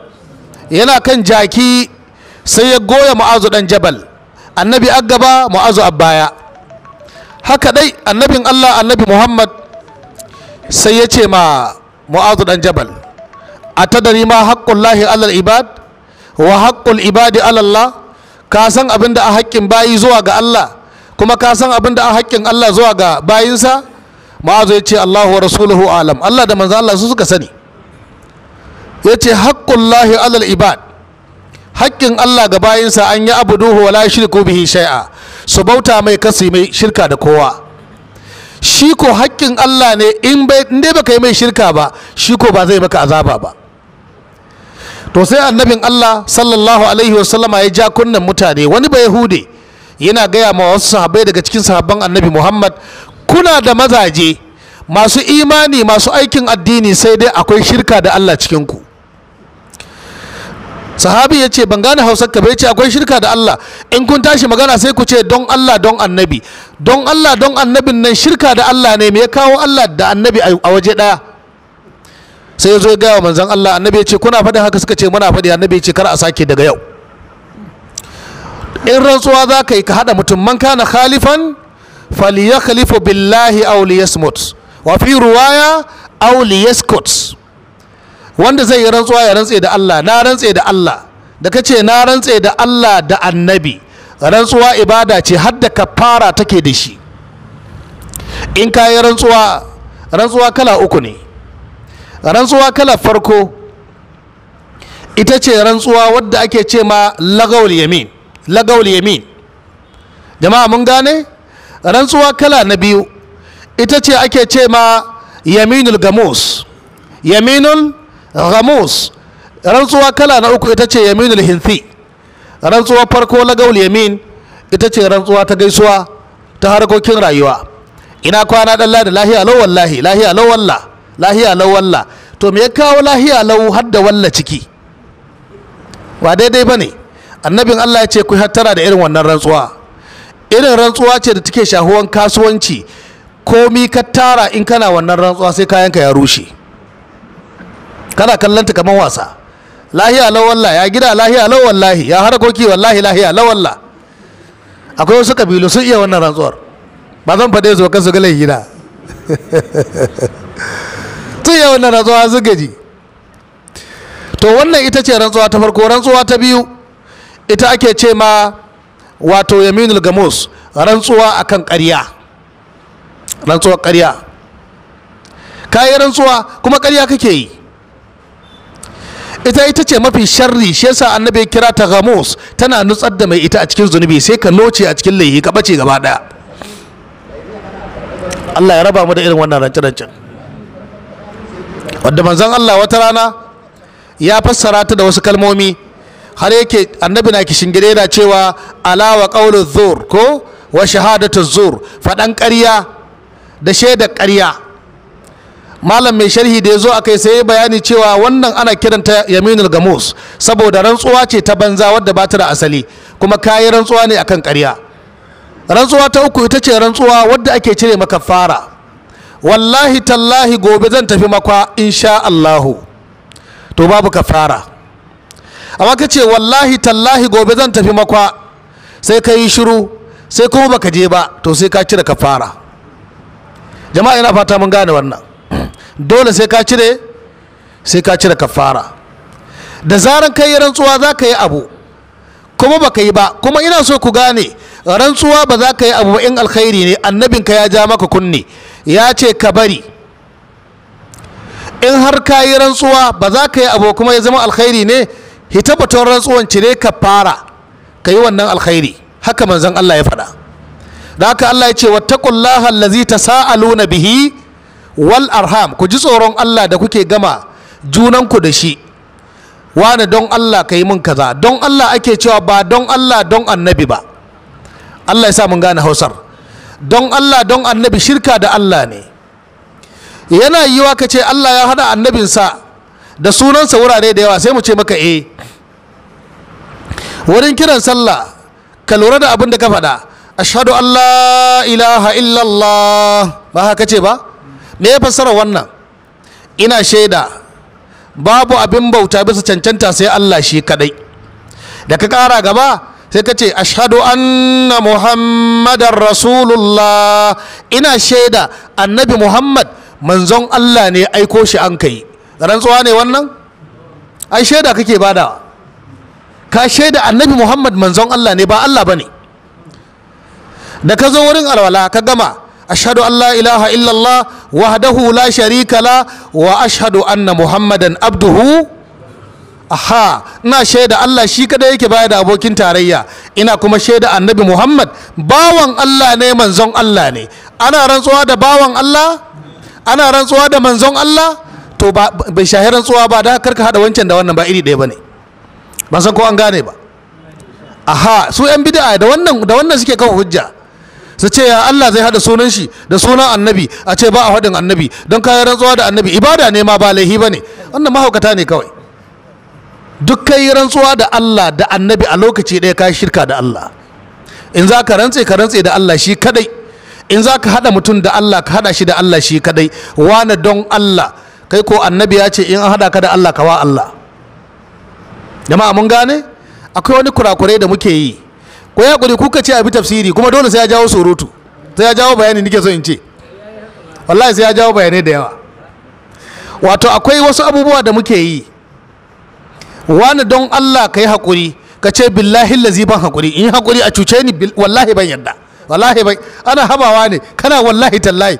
[SPEAKER 1] yana kan jaki, sai ya goya Mu'azu dan Jabal, annabi a gaba Mu'azu a baya. Haka dai annabin Allah annabi Muhammad sai ya ce ma Mu'azu dan Jabal, atadari ma haqqullahi alal ibad wa haqqul ibadi alallah, ka san abin da a haƙƙin bayi zuwa ga Allah, kuma ka san abin da a haƙƙin Allah zuwa ga bayinsa? Mu'azu ya ce Allahu wa rasuluhu alam, Allah da manzo Allah su suka sani. Ya ce haqqullahi alal ibad, haƙƙin Allah ga bayinsa an yi abuduhu wa la yushriku bihi shay'a, su bauta mai kasu mai shirka da kowa. Shi ko haƙƙin Allah ne, in dai baka yi mai shirka ba, shi ko ba zai maka azaba ba. to sai annabin Allah sallallahu alaihi wasallama ya ja kunnen mutane. Wani ba Yahude yana gaya ma wasu sahabbai daga cikin sahabban annabi Muhammad, kuna da mazaje masu imani masu aikin addini, sai dai akwai shirka da Allah cikinku. Sahabi ya ce ban gane hausar ka bai, ce akwai shirka da Allah, in kun tashi magana sai ku ce don Allah don annabi. Don Allah don annabin nan shirka da Allah ne, me ya kawo Allah da annabi a waje daya? Sai ya zo ya gaya wa manzon Allah. Annabi ya ce kuna faɗin haka? Suka ce muna faɗi. Annabi ya ce kar a sake daga yau. In rantsuwa za ka yi ka haɗa mutum, man kana khalifan falyakhlifu billahi aw liyasmut, wa fi ruwaya aw liyaskut. Wanda zai yi rantsuwa ya rantse da Allah. Na rantse da Allah. Da kace na rantse da Allah da annabi, rantsuwa ibada ce, har da kafara take da shi. In ka yi rantsuwa, rantsuwa kala uku ne. Rantsuwa kala farko ita ce rantsuwa wadda ake ce ma lagawul yamin. Lagawul yamin, jama'a mun gane. Rantsuwa kala na biyu ita ce ake ce ma yaminul gamus. Yaminul gamus. Rantsuwa kala na uku ita ce yaminul hinthi. Rantsuwa farko lagawul yamin ita ce rantsuwa ta gaisuwa ta harkokin rayuwa. Ina kwana dan da lahiya lau wallahi, lahiya lau wallah, lahiya lau wallah. To me ya kawo lahiya lau har da walla ciki? Ba daidai bane. Annabin Allah ya ce ku hattara da irin wannan rantsuwa. Irin rantsuwa ce da take shahuwan kasuwanci. Komi ka tara in kana wannan rantsuwa sai kayanka ya rushe. Kana kallanta kamar wasa. Lahiya lau wallahi, ya gida lahiya lau wallahi, ya harkoki wallahi lahiya lau wallah. Akwai wasu kabilu sun iya wannan rantsuwar. Ba zan faɗe su kansu ga gida. Sun iya wannan rantsuwa su gaji. To wannan ita ce rantsuwa ta farko. Rantsuwa ta biyu ita ake ce ma wato yaminul gamus, rantsuwa akan ƙarya. Rantsuwa ƙarya. Ka yi rantsuwa kuma ƙarya kake yi. Ita ce mafi sharri, shi yasa annabi ya kira ta gamus. Tana nutsar da mai ita a cikin zunubi, sai ka noce a cikin laihi ka bace gaba daya. Allah ya raba mu da irin wannan rance-rancen. Wadda manzon Allah wata rana ya fassara ta da wasu kalmomi, har yake annabi na kishingide yana cewa ala wa qawlu zur ko wa shahadatu zur, faɗan ƙarya da shaidar ƙarya. Malam mai sharhi da ya zo akai sai ya bayani cewa wannan ana kiranta yaminul gamus saboda rantsuwa ce ta banza wadda ba ta da asali, kuma kayi rantsuwa ne akan ƙarya. Rantsuwa ta uku ita ce rantsuwa wadda ake cire maka fara. Wallahi tallahi gobe zan tafi Makwa insha Allahu, to babu kafara. Amma ka ce wallahi tallahi gobe zan tafi Makwa, sai ka yi shiru sai kuma baka je ba, to sai ka cire kafara. Jama'a ina fata mun gane wannan. Dole sai ka cire kafara. Da zaran kai rantsuwa za ka yi abu kuma baka yi ba, kuma ina so ku gane rantsuwa ba za ka yi abu ba in alkhairi ne, annabinka ya ja maka kunne ya ce ka bari. In har ka yi rantsuwa ba za ka yi abu kuma ya zama alkhairi ne, hita batun rantsuwan cire ka fara ka yi wannan alkhairi. Haka manzon Allah ya faɗa. Da haka Allah ya ce wattaqullaha allazi tasaaluna bihi wal arham, ku ji tsoron Allah da kuke gama junanku da shi. Wani don Allah ka yi min kaza, don Allah ake cewa, ba don Allah don annabi ba. Allah ya sa mun gane Hausar. Don Allah don annabi shirka da Allah ne. Yana yiwa ka ce Allah ya hada annabinsa da sunansa wurare da yawa, sai mu ce maka wurin kiran sallah ka lura da abin da ka faɗa, ashhadu an la ilaha illallah, ba haka ce ba? Me ya fassara wannan? Ina shaida babu abin bauta bisa cancanta sai Allah shi kadai. Da ka ƙara gaba sai ka ce ashhadu anna muhammadar rasulullah, ina shaida annabi Muhammad manzon Allah ne, aiko shi an kai. Rantsuwa ne wannan? Ai shaida kake badawa. Ka shaida annabi Muhammad manzon Allah ne, ba Allah bane. Da ka zo wurin alwala ka gama, ashhadu an la ilaha illallah wahdahu la sharika la wa ashhadu anna muhammadan abduhu. Aha, ina shaida Allah shi kada yake baya da abokin tarayya, ina kuma shaida annabi Muhammad bawan Allah ne, manzon Allah ne. Ana rantsuwa da bawan Allah, ana rantsuwa da manzon Allah. to bai shahi rantsuwa ba, da karka hada wancan da wannan ba iri ɗaya bane. Ban san ko an gane ba. Aha, su yan bid'a da wannan suke kawo hujja, su ce ya Allah zai hada sunan shi da sunan annabi, a ce ba a hadin annabi don kayan rantsuwa da annabi, ibada ne ma ba laihi bane. Wannan mahaukata ne kawai. Duk kai rantsuwa da Allah da annabi a lokaci ɗaya ka shirka da Allah. In za ka rantse da Allah shi kadai, in za ka hada mutum da Allah ka hada shi da Allah shi kadai. Wane don Allah, kai ko annabi ya ce in an hada ka da Allah ka wa Allah. Jama'a mun gane? Akwai wani kurakurai da muke yi, ko ya kuri kuka ce a bi tafsiri kuma dole sai ya jawo surutu, sai ya jawo bayani, nike so in ce wallahi sai ya jawo bayanai da yawa. Wato akwai wasu abubuwa da muke yi, wani don Allah ka yi haƙuri, ka ce billahi lazi ban haƙuri, in haƙuri a cuce ni wallahi ban yadda, wallahi ban, ana habawa ne kana wallahi tallahi.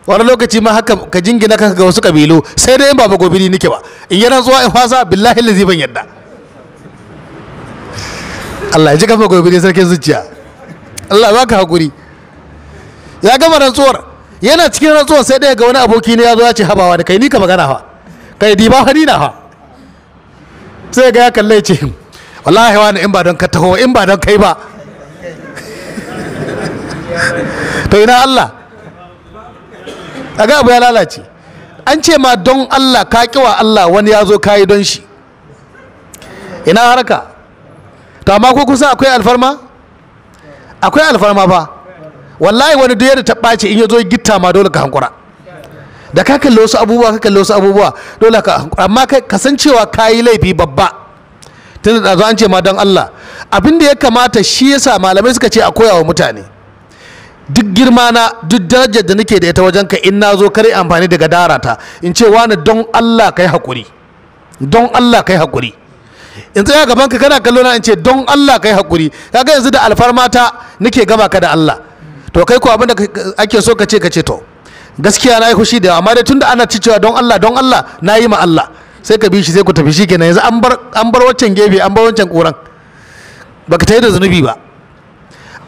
[SPEAKER 1] Wani lokaci ma haka ka jingina kanka ga wasu kabilu, sai dai in ba gobiri nike ba, in yi rantsuwa in fasa billahi lazi ban yadda. Allah ya ji kafa gobe ne sarkin zuciya, Allah ba ka haƙuri. Ya gama rantsuwar, yana cikin rantsuwar sai ɗaya ga wani aboki ne ya zo ya ce habawa da kai, ni ka magana fa, kai di ba hani na fa. Sai ga ya kalle ce wallahi wani in ba don ka taho, in ba don kai ba. To ina Allah, a ga abu ya lalace. An ce ma don Allah ka kiwa Allah, wani ya zo ka yi don shi, ina haraka. To amma ko kusa akwai alfarma, akwai alfarma fa. Wallahi wani duk yadda ta ɓace in ya zo gitta ma dole ka hankura, da ka kalli wasu abubuwa dole ka hankura. Amma kai kasancewa ka yi laifi babba, tun da an ce ma don Allah. Abin da ya kamata shi yasa malamai suka ce a koya wa mutane, duk girma na, duk darajar da nake da ita wajen ka, in na zo kare amfani da gadara ta in ce wani don Allah kai haƙuri, don Allah kai haƙuri. In tsaya gaban ka kana kallo na in ce don Allah kai haƙuri, kaga yanzu da alfarma ta nake gama ka da Allah. To kai ko abin da ake so ka ce to gaskiya na yi fushi da, amma dai tunda ana ci cewa don Allah na yi ma Allah, sai ka bi shi sai ku tafi shi kenan. Yanzu an bar waccan gefe, an bar wancan ƙuran, baka ta yi da zunubi ba.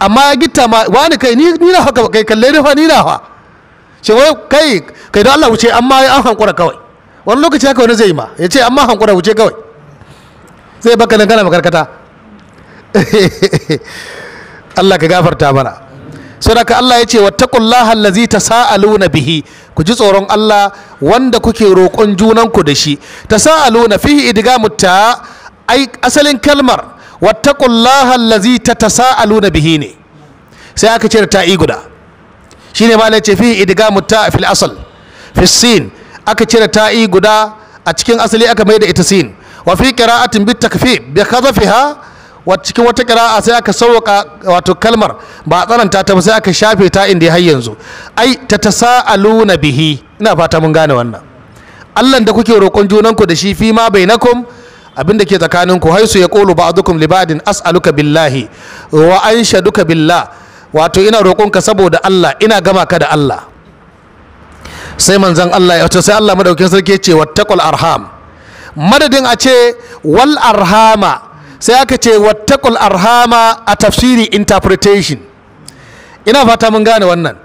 [SPEAKER 1] Amma ya gitta ma wani kai ni na haka, kai kalle ni fa ni na fa ce wai kai don Allah wuce, amma an hankura kawai. Wani lokaci haka wani zai yi ma ya ce amma hankura wuce kawai, sai baka nan kana makarkata. Allah ka gafarta mana. Saboda Allah ya ce wattaqullaha allazi tasaaluna bihi, ku ji tsoron Allah wanda kuke roƙon junanku da shi. Tasaaluna fihi idgamut ta, ai asalin kalmar wattaqullaha allazi tatasaaluna bihi ne, sai aka ce ta i guda, shine ma ne ce fihi idgamut ta fil asl fi sin, aka cire ta i guda a cikin asali aka mai da ita sin. Wa fi qira'atin bit takfif bi khadfiha, wa cikin wata qira'a sai aka sauka wato kalmar ba tsananta ta ba, sai aka shafe ta inda har yanzu, ai tatasaaluna bihi. Ina fata mun gane wannan. Allah da kuke roƙon junanku da shi, fi ma bainakum, abinda ke tsakaninku, haisu yaqulu ba'dukum li ba'din as'aluka billahi wa anshaduka billah, wato ina roƙonka saboda Allah, ina gama ka da Allah. Sai manzon Allah ya ce, sai Allah madaukin sarki ya ce wattaqul arham, madadin a ce wal arhama sai aka ce wattaqul arhama a tafsiri interpretation. Ina fata mun gane wannan.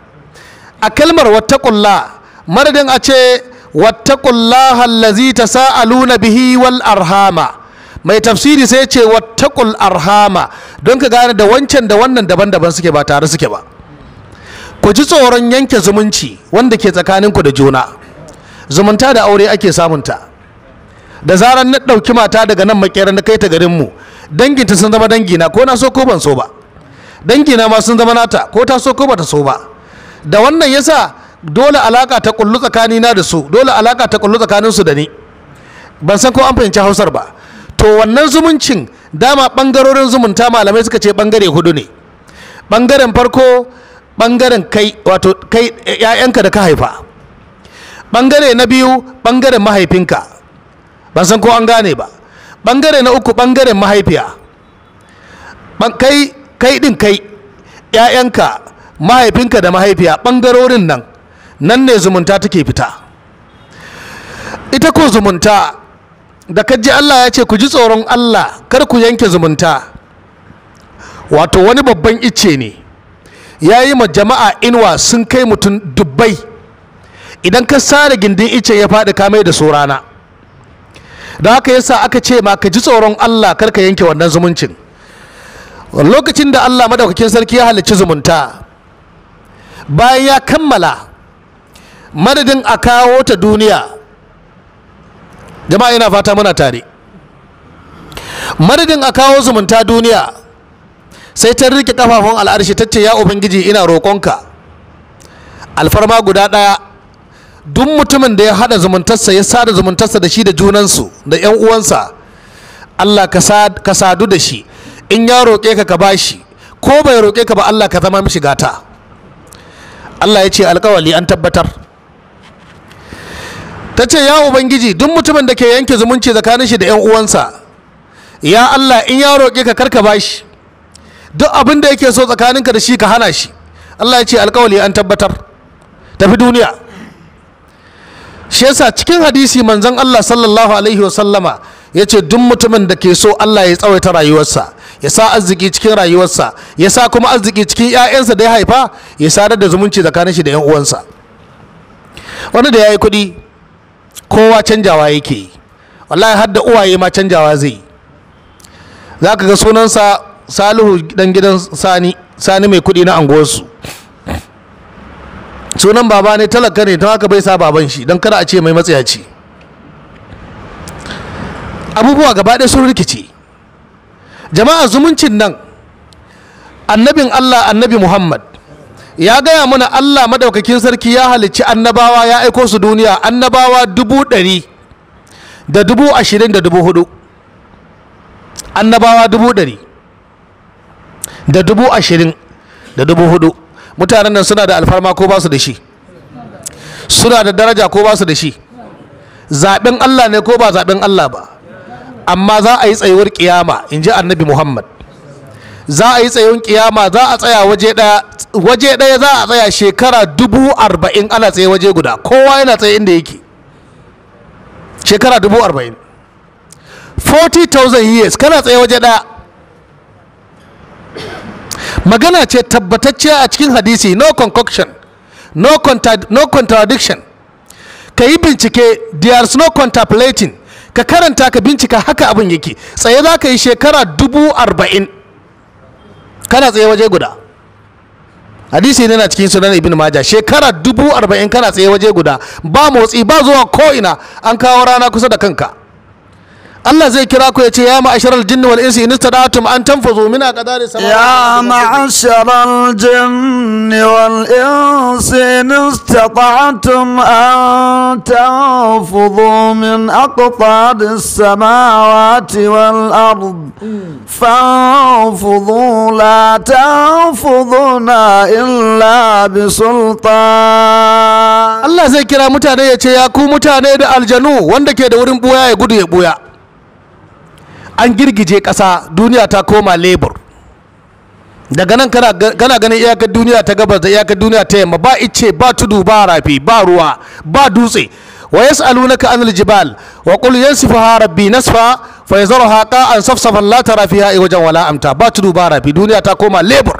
[SPEAKER 1] A kalmar wattaqullah, madadin a ce wattaqullaha allazi tasaaluna bihi wal arhama, mai tafsiri sai ce wattaqul arhama, don ka gane da wancan da wannan daban-daban suke, ba tare suke ba. Ku ji tsoron yanke zumunci wanda ke tsakaninku da juna. Zumunta da aure ake samunta. Da zarar na ɗauki mata daga nan makera na kai ta garinmu, danginta sun zama dangina, ko na so ko ban so ba. Dangina ma sun zama nata, ko ta so ko bata so ba. Da wannan yasa dole alaka ta kullu tsakanina da su, dole alaka ta kullu tsakaninsu da ni. Ban san ko an fahimci Hausar ba. To wannan zumuncin, dama ɓangarorin zumunta malamai suka ce ɓangare hudu ne. Ɓangaren farko ɓangaren kai, wato kai ‘ya'yanka da ka haifa. Ɓangare na biyu ɓangaren mahaifinka, ban san ko an gane ba. Ɓangare na uku ɓangaren mahaifiya. Kai ɗin kai, ‘ya'yanka, mahaifinka da mahaifiya, ɓangarorin nan ne zumunta take fita. Ita ko zumunta, da kaji Allah ya ce ku ji tsoron Allah kar ku yanke zumunta, wato wani babban icce ne ya yi ma jama'a inuwa sun kai mutum dubbai. idan ka sare gindin ice ya faɗi ka mai da su rana. Da haka yasa aka ce ma ka ji tsoron Allah kar ka yanke wannan zumuncin. Lokacin da Allah madaukakin sarki ya halicci zumunta, bayan ya kammala, madadin a kawo ta duniya, jama'a ina fata muna tare, madadin a kawo zumunta duniya, sai ta rike kafafun al'arshi ta ce ya ubangiji ina roƙonka alfarma guda ɗaya, duk mutumin da ya haɗa zumuntarsa ya sada zumuntarsa da shi da junansu da 'yan uwansa, Allah ka sadu da shi, in ya roƙe ka ka bashi, ko bai roƙe ka ba Allah ka zama mishi gata. Allah ya ce alƙawali an tabbatar. Ta ce ya ubangiji duk mutumin da ke yanke zumunci tsakanin shi da 'yan uwansa, ya Allah in ya roƙe ka karka bashi, duk abin da yake so tsakaninka da shi ka hana shi. Allah ya ce alƙawali an tabbatar. Tafi duniya. Shi yasa cikin hadisi manzon Allah sallallahu alaihi wasallama ya ce duk mutumin da ke so Allah ya tsawaita rayuwarsa, ya sa arziki cikin rayuwarsa, ya sa kuma arziki cikin 'ya'yansa da ya haifa, ya sadar da zumunci tsakanin shi da 'yan uwansa. Wani da ya yi kuɗi kowa canjawa yake yi, wallahi har da uwaye ma canjawa zai yi. Za ka ga sunansa Salihu dan gidan Sani mai kuɗi na anguwarsu, sunan baba ne talaka ne, don haka bai sa baban shi don kada a ce mai matsayaci. Abubuwa gaba ɗaya sun rikice. Jama'a zumuncin nan annabin Allah annabi Muhammad ya gaya mana Allah madaukakin sarki ya halicci annabawa ya aiko su duniya, annabawa 100,000 da 20,000 da 4,000, annabawa 100,000 da 20,000 da 4,000. Mutanen nan suna da alfarma ko ba su da shi? Suna da daraja ko ba su da shi? Zaɓen Allah ne ko ba zaɓen Allah ba? Amma za a yi tsayuwar kiyama, in ji annabi Muhammad, za a yi tsayuwar kiyama, za a tsaya waje ɗaya za a tsaya shekara 40,000 ana tsaye waje guda, kowa yana tsaye inda yake, shekara 40,000, 40,000 years kana tsaye waje ɗaya. Magana ce tabbatacciya a cikin hadisi, no concoction, no contradiction. Ka yi bincike, there's no contemplating, ka karanta ka bincika, haka abin yake. Tsaye za ka yi shekara 40,000 kana tsaye waje guda. Hadisi ne na cikin sunan ibn Majah, shekara 40,000 kana tsaye waje guda, ba motsi ba zuwa ko'ina, an kawo rana kusa da kanka. Allah zai kira ku ya ce ya ma'asharal jinni wal insi in istada'tum an tanfuzu min aqdari samawati
[SPEAKER 2] ya ma'asharal jinni wal insi in istata'tum an tanfuzu min aqdari samawati wal ard fanfuzu la tanfuzuna illa bisultan.
[SPEAKER 1] Allah zai kira mutane ya ce ya ku mutane da aljanu, wanda ke da wurin buya ya gudu ya buya. An girgije ƙasa, duniya ta koma lebur. Daga nan kana ganin iyakar duniya ta gabas da iyakar duniya ta yamma, ba ice ba tudu ba rafi ba ruwa ba dutse. Wa yas'alunaka anil jibal wa qul yansifuha rabbi nasfa fa yazruha qa'an safsafan la tara fiha wajen wala amta. Ba tudu ba rafi, duniya ta koma lebur.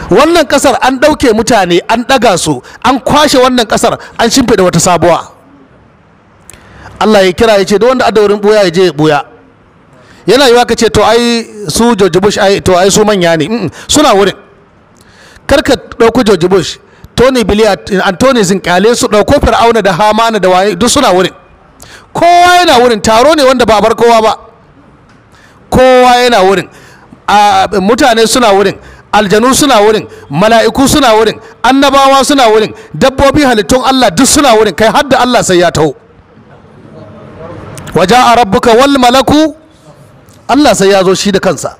[SPEAKER 1] Wannan ƙasar an ɗauke mutane, an ɗaga su, an kwashe wannan ƙasar, an shimfiɗa wata sabuwa. Allah ya kira ya ce da wanda a wurin buya ya je ya buya. Yana yiwa ka ce to ai su George Bush to ai su manya ne, suna wurin. Kar ka ɗauko George Bush, Tony Blair, Anthony Zinkale, su ɗauko Fir'auna da Hamana da waye, duk suna wurin. Kowa yana wurin, taro ne wanda ba bar kowa ba. Kowa yana wurin, mutane suna wurin, aljanu suna wurin, mala'iku suna wurin, annabawa suna wurin, dabbobi halittun Allah duk suna wurin, kai har da Allah sai ya taho. Waja'a rabbuka wal malaku, Allah sai ya zo shi da kansa.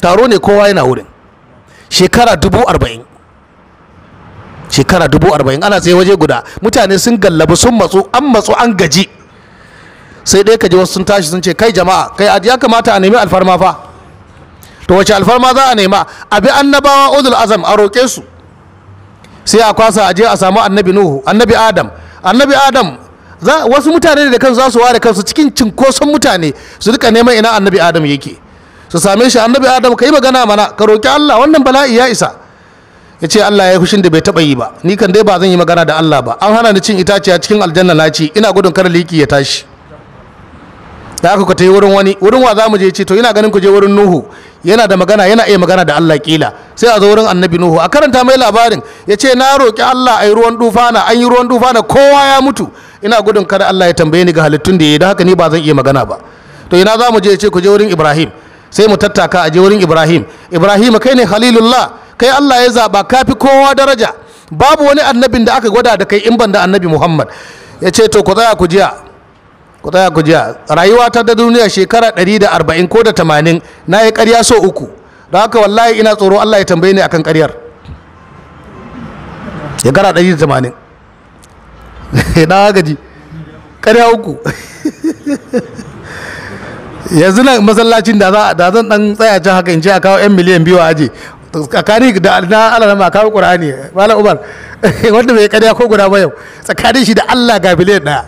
[SPEAKER 1] Taro ne, kowa yana wurin. Shekara 40,000, shekara 40,000 ana tsaye waje guda, mutane sun gallabu, sun matsu an gaji. Sai dai ka ji wasu sun tashi sun ce kai jama'a, kai ya kamata a nemi alfarma fa. To wace alfarma za a nema? Abi annabawa ulul azam a roƙe su. Sai a kwasa a je a samu annabi Nuhu, annabi Adam. Wasu mutane da kansu za su ware kansu cikin cinkoson mutane su rika neman ina annabi Adam yake, su same shi, annabi Adam ka yi magana mana, ka roƙi Allah, wannan bala'i ya isa. ya ce Allah ya yi hushin da bai taɓa yi ba, ni kan dai ba zan yi magana da Allah ba, an hana ni cin itace a cikin aljanna na ci, ina gudun kar liki ya tashi. Da aka ta yi wurin wani, wurin wa za mu je ce to ina ganin ku je wurin Nuhu, yana da magana, yana iya magana da Allah kila, sai a zo wurin annabi Nuhu a karanta mai labarin, ya ce na roƙi Allah a yi ruwan dufana, an yi ruwan dufana kowa ya mutu, ina gudun kada Allah ya tambaye ni ga halittun da ya yi, don haka ni ba zan iya magana ba. To ina za mu je, ya ce ku je wurin Ibrahim, sai mu tattaka a je wurin Ibrahim. Ibrahim kai ne Khalilullah, kai Allah ya zaba, kafi kowa daraja, babu wani annabin da aka gwada da kai in ban da annabi Muhammad. Ya ce to ku tsaya ku jiya, ku tsaya ku jiya, rayuwa ta da duniya shekara 140 ko da 80, na yi ƙarya so 3, don haka wallahi ina tsoro Allah ya tambaye ni akan ƙaryar. Shekara 180 na gaji ƙarya 3. Yanzu nan masallacin da zan dan tsaya can haka in ce a kawo 'yan miliyan 2 a aje tsakani da na Allah ma kawo Qur'ani Malam Umar wanda bai ƙarya ko guda ba yau tsakanin shi da Allah ga biliyan 1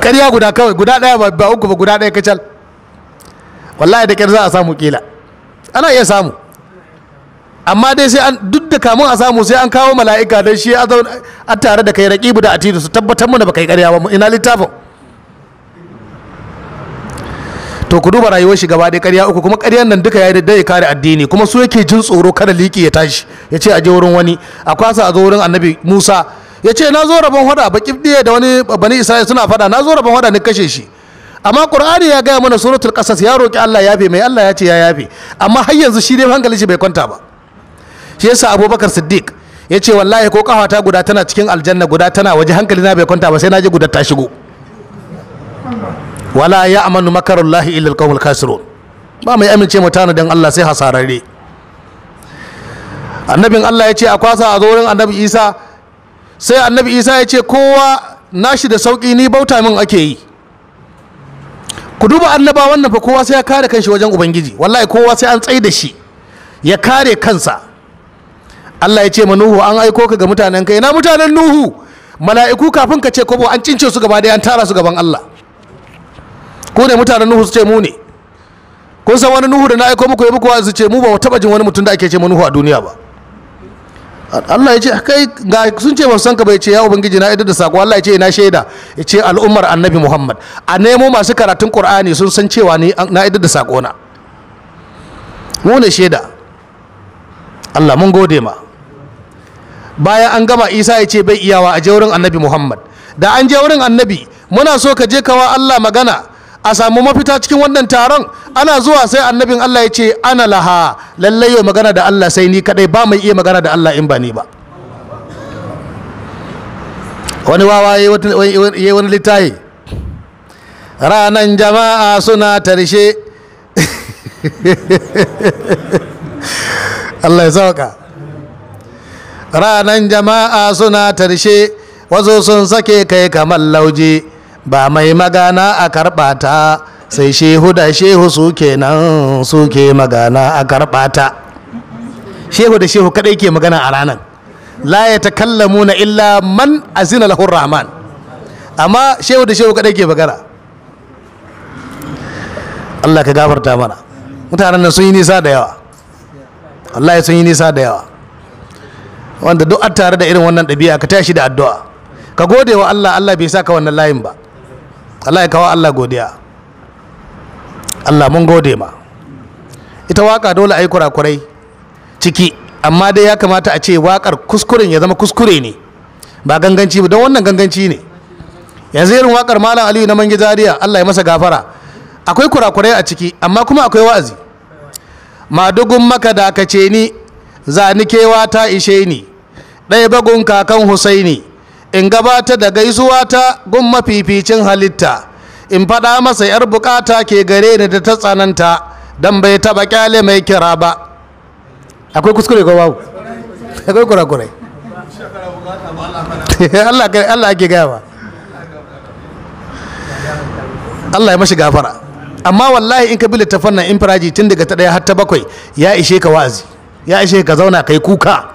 [SPEAKER 1] ƙarya guda kawai, guda ɗaya ba 3 ba, guda ɗaya kacal, wallahi da ƙyar za a samu kila, ana iya samu, amma dai sai an duk da kamun a samu sai an kawo mala'ika don shi a tare da kai raqibu da atidu su tabbatar mana ba kai ƙarya ba. Ina littafin? To ku duba rayuwar shi gaba ɗaya ƙarya 3, kuma ƙaryan nan duka ya yi da ya kare addini, kuma su yake jin tsoro kada liki ya tashi ya ce a je wurin wani, a kwasa a zo wurin annabi Musa ya ce na zo rabon hada baki ɗaya da wani bani Isra'ila suna fada, na zo rabon hada ni kashe shi, amma Qur'ani ya gaya mana suratul Qasas ya roki Allah yafe mai, Allah ya ce ya yafe, amma har yanzu shi dai hankalin shi bai kwanta ba. Shi yasa Abubakar Siddiq ya ce wallahi ko kafata guda tana cikin aljanna guda tana waje, hankali na bai kwanta ba sai na je guda ta shigo. Wala ya amanu makarullahi illa alqawmul khasirun, ba mai amince mutane dan Allah sai hasararre. Annabin Allah ya ce a kwasa a zo wurin annabi Isa, sai annabi Isa ya ce kowa nashi da sauki, ni bauta min ake yi. Ku duba annaba wannan fa kowa sai ya kare kanshi wajen ubangiji, wallahi kowa sai an tsaye da shi ya kare kansa. Allah ya ce ma Nuhu an aiko ka ga mutanen kai, na mutanen Nuhu, mala'iku kafin ka ce kobo an cince su gaba ɗaya an tara su gaban Allah. Ko ne mutanen Nuhu su ce mu ne, kun san wani Nuhu da na aiko muku ya muku su ce mu ba taɓa jin wani mutum da ake ce ma Nuhu a duniya ba. Allah ya ce kai ga sun ce ba san ka bai ce ya ubangiji na idar da sako. Allah ya ce na shaida, ya ce al'ummar annabi Muhammad a nemo masu karatun Qur'ani sun san cewa ni na idar da sako na, mu ne shaida. Allah mun gode ma. Bayan an gama Isa ya ce bai iyawa a je wurin annabi Muhammad, da an je wurin annabi muna so ka je kawa Allah magana a samu mafita cikin wannan taron, ana zuwa sai annabin Allah ya ce ana laha, lallai yau magana da Allah sai ni kadai, ba mai iya magana da Allah in ba ni ba. Wani wawa ya wani littafi, ranan jama'a suna tarshe Allah ya sauka, ranan jama'a suna tarshe wasu sun sake kai kamar lauje, ba mai magana a karɓata sai shehu da shehu suke nan suke magana a karɓata. Shehu da shehu kadai ke magana a ranar, la ya takallamuna illa man azina lahu rahman, amma shehu da shehu kadai ke magana. Allah ka gafarta mana, mutanen nan sun yi nisa da yawa, wallahi sun yi nisa da yawa, wanda duk an tare da irin wannan ɗabi'a ka tashi da addu'a, ka gode wa Allah, Allah bai saka wannan layin ba. Allah ya kawo Allah godiya. Allah mun gode ma. Ita waka dole a yi kurakurai ciki, amma dai ya kamata a ce wakar kuskuren ya zama kuskure ne ba ganganci ba, don wannan ganganci ne. Yanzu irin wakar Malam Aliyu na Mangi Zaria, Allah ya masa gafara, akwai kurakurai a ciki amma kuma akwai wa'azi. Madugun maka da ka ce ni zani kewa ta ishe ni, ɗaya bagun kakan Husaini, in gabata da gaisuwa ta gun mafificin halitta, in faɗa masa yar bukata ke gare ni da ta tsananta, dan bai taɓa kyale mai kira ba. Akwai kuskure ko babu? Akwai kurakurai. Allah ake gaya ba, Allah ya mashi gafara. Amma wallahi in ka bi littafan nan infiraji tun daga ta 1 har ta 7 ya ishe ka wa'azi, ya ishe ka zauna kai kuka.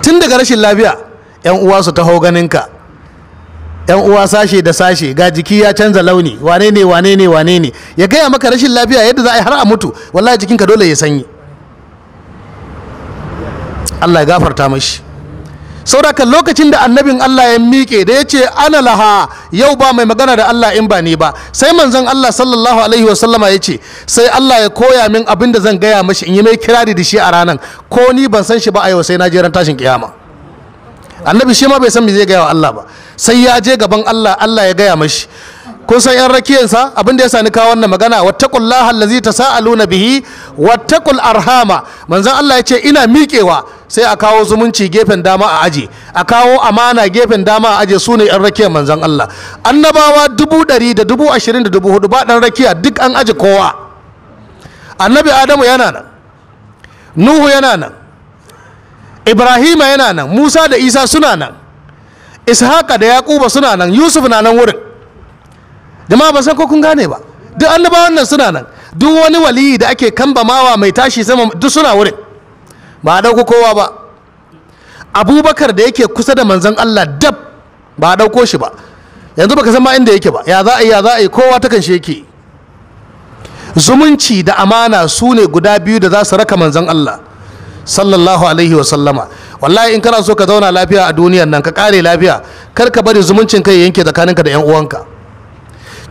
[SPEAKER 1] Tun daga rashin lafiya, yan uwa su taho ganinka, yan uwa sashe da sashe, ga jiki ya canza launi, wane ne ya gaya maka rashin lafiya yadda za a yi har a mutu, wallahi jikinka dole ya sanyi. Allah ya gafarta mashi. Saboda lokacin da annabin Allah ya miƙe da ya ce ana laha, yau ba mai magana da Allah in ba ni ba, sai manzon Allah sallallahu alaihi wasallama ya ce sai Allah ya koya min abin da zan gaya mashi in yi mai kirari da shi a ranan, ko ni ban san shi ba a yau sai na je ran tashin kiyama. Annabi shi ma bai san me zai gaya wa Allah ba, sai ya je gaban Allah, Allah ya gaya mashi. Kun san yan rakiyansa abin da ya sani kawo wannan magana, wattaqullaha allazi tasaaluna bihi wattaqul arhama. Manzon Allah ya ce ina miƙewa sai a kawo zumunci gefen dama a aje, a kawo amana gefen dama a aje, su ne yan rakiyan manzon Allah. Annabawa 100,000 da 20,000 da 4,000 ba dan rakiya, duk an aje kowa. Annabi Adamu yana nan, Nuhu yana nan, Ibrahima yana nan, Musa da Isa suna nan, Ishaqa da Yaquba suna nan, Yusuf na nan wurin. Jama'a ba san ko kun gane ba, duk annabawan nan suna nan, duk wani waliyi da ake kambamawa mai tashi sama duk suna wurin, ba a ɗauko kowa ba. Abubakar da yake kusa da manzon Allah dab, ba a ɗauko shi ba, yanzu baka san ma inda yake ba, ya za a yi kowa ta kan shi yake. Zumunci da amana su ne guda biyu da za su raka manzon Allah sallallahu alaihi wa sallama. Wallahi in kana so ka zauna lafiya a duniyar nan, ka kare lafiya, kar ka bari zumuncin kai yanke tsakaninka da yan uwanka.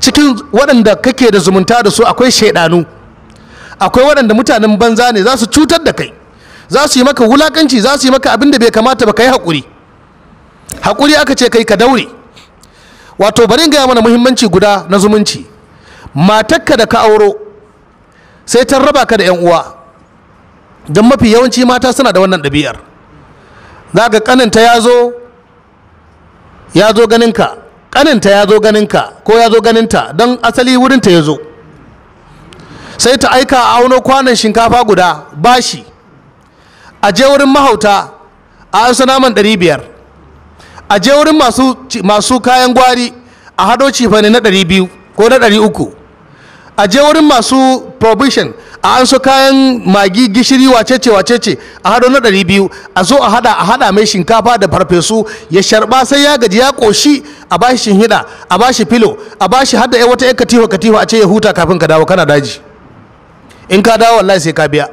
[SPEAKER 1] Cikin waɗanda kake da zumunta da su akwai shaidanu, akwai waɗanda mutanen banza ne, za su cutar da kai, za su yi maka wulakanci, za su yi maka abin da bai kamata ba. Kai haƙuri, haƙuri aka ce kai, ka daure. Wato bari in gaya mana muhimmanci guda na zumunci. Matarka da ka auro sai ta raba ka da yan uwa, don mafi yawanci mata suna da wannan ɗabi'ar. Za ga ƙaninta ya zo ganinka, ƙaninta ya zo ganinka ko ya zo ganinta, don asali wurinta ya zo, sai ta aika a auno kwanan shinkafa guda bashi, a je wurin mahauta a an naman 500, a je wurin masu kayan gwari a hado cifane na 200 ko na 300, a je wurin masu provision a an so kayan magi gishiri wacece a hado na 200, a zo a hada mai shinkafa da farfesu, ya sharba sai ya gaji ya koshi, a bashi shinhida, a bashi filo, a bashi hada wata yar katifa a ce ya huta kafin ka dawo, kana daji. In ka dawo wallahi sai ka biya.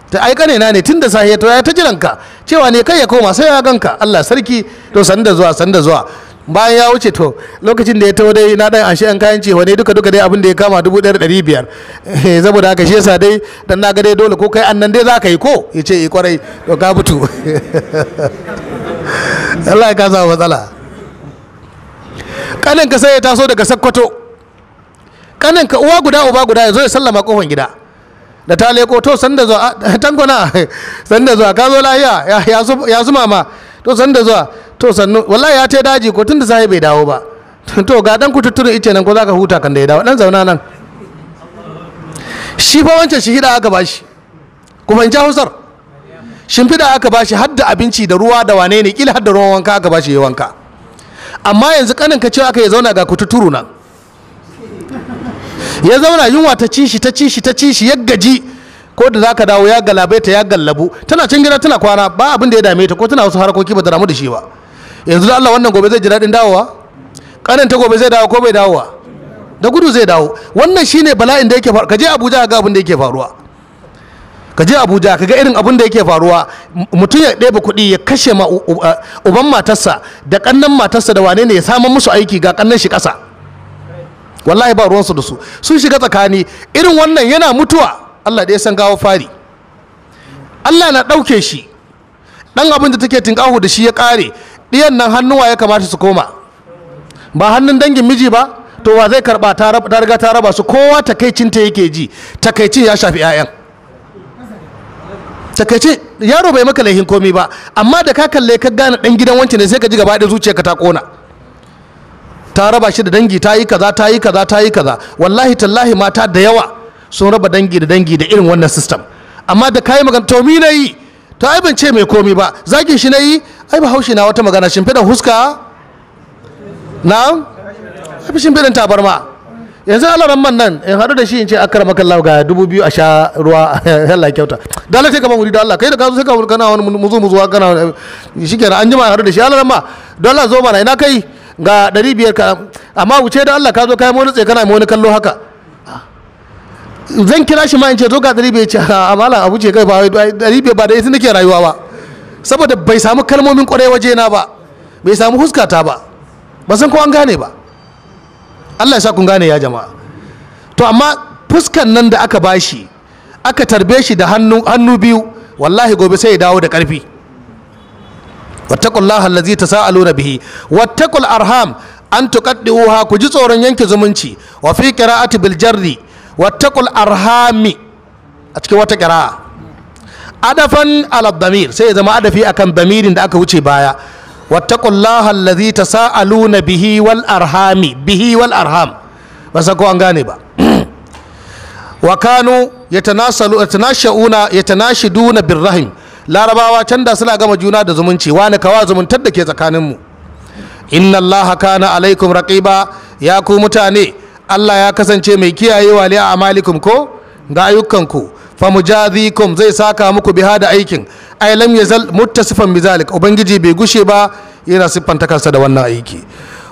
[SPEAKER 1] Ta aika ne na ne tun da sahiya to ya ta jiranka cewa ne kai ya koma sai ya ganka. Allah sarki, to sanda zuwa. Bayan ya wuce, to lokacin da ya taho dai na dan ashe an kayan cewa ne duka dai abin da ya kama 1,500. Saboda haka shi yasa dai dan na ga dai dole ko kai annan dai za ka yi ko, ya ce kwarai, to ka mutu. Allah ya kasa matsala. Kaninka sai ya taso daga Sakkwato, kaninka uwa guda uba guda ya zo ya sallama kofan gida da ta leko, to sanda zuwa tankona, sanda zuwa ka zo lahiya, ya su mama, to sanda zuwa, to sannu, wallahi ya ce daji ko tun da sai bai dawo ba, to ga dan kututturin ice nan ko za ka huta kan da ya dawo, dan zauna nan. Shi fa wancan shihida aka bashi, ku fahimci Hausar, shimfiɗa aka bashi, har da abinci da ruwa da wane ne, kila har da ruwan wanka aka bashi ya wanka. Amma yanzu kanin ka cewa aka ya zauna ga kututuru nan, ya zauna, yunwa ta ci shi ya gaji, ko da za ka dawo ya galabaita ya gallabu, tana can gida tana kwana, ba abin da ya dame ta, ko tana wasu harkoki ba ta damu da shi ba. Yanzu da Allah wannan gobe zai ji daɗin dawowa, kanin ta gobe zai dawo ko bai dawowa, da gudu zai dawo. Wannan shine bala'in da yake faruwa. Ka je Abuja ga abin da yake faruwa, ka je Abuja ka ga irin abin da yake faruwa. Mutum ya ɗebe kuɗi ya kashe ma uban matarsa da ƙannan matarsa da wane ne, ya samun musu aiki, ga ƙannan shi ƙasa, wallahi ba ruwansu da su, sun shiga tsakani. Irin wannan yana mutuwa, Allah da ya san gawo fari, Allah na ɗauke shi. Ɗan abin da take tinƙahu da shi ya ƙare, ɗiyan nan hannuwa ya kamata su koma, ba hannun dangin miji ba. To wa zai karɓa? Ta riga ta raba su, kowa takaicinta yake ji, takaicin ya shafi 'ya'yan. Takaice yaro bai maka laihin komi ba, amma da ka kalle ka gane dan gidan wancan ne, sai ka ji gaba da zuciyarka ta kona. Ta raba shi da dangi, ta yi kaza. Wallahi tallahi mata da yawa sun raba dangi da irin wannan system. Amma da kayi magana, to mi nayi, to ai ban ce mai komi ba, zagin shi nayi, ai Bahaushe na wata magana, shimfiɗan huska na ai shimfiɗan tabarma. Yanzu alaran man nan in haɗu da shi in ce akramaka Allah ga 2,000 a sha ruwa, Allah kyauta, da Allah sai ka ban wuri da Allah, kai da ka zo sai ka kana wani muzu kana shikenan, an jima haɗu da shi, alaran ma don Allah zo mana, ina kai ga 500 ka, amma wuce da Allah ka zo kai wani tsaye kana mai wani kallo haka. Zan kira shi ma in ce zo ga 500, ce amala abu ce kai ba 500 ba da ita nake rayuwa ba, saboda bai samu kalmomin kwarai wajena ba, bai samu huskata ba, ba san ko an gane ba. Allah ya sa kun gane ya jama'a. To amma fuskan nan da aka bashi, aka tarbe shi da hannu biyu, wallahi gobe sai ya dawo da ƙarfi. wattaqullaha allazi tasaaluna bihi wattaqul arham an tuqaddiuha, ku ji tsoron yanke zumunci. Wa fi qira'ati bil jarri wattaqul arhami, a cikin wata qira'a adafan ala damir, sai ya zama adafi akan damirin da aka wuce baya. wattaqullaha allazi tasaaluna bihi wal arhami, bihi wal arham, ba sa ko an gane ba. wa kanu yatanashiduna birrahim, larabawa can da suna gama juna da zumunci, wani kawa zumuntar da ke tsakaninmu. inna allaha kana alaikum raqiba, ya ku mutane Allah ya kasance mai kiyayewa li a'malikum, ko ga ayyukanku. fa mujazikum, zai saka muku biha da aikin. ay lam yazal muttasifan bizalik, ubangiji bai gushe ba yana siffanta kansa da wannan aiki.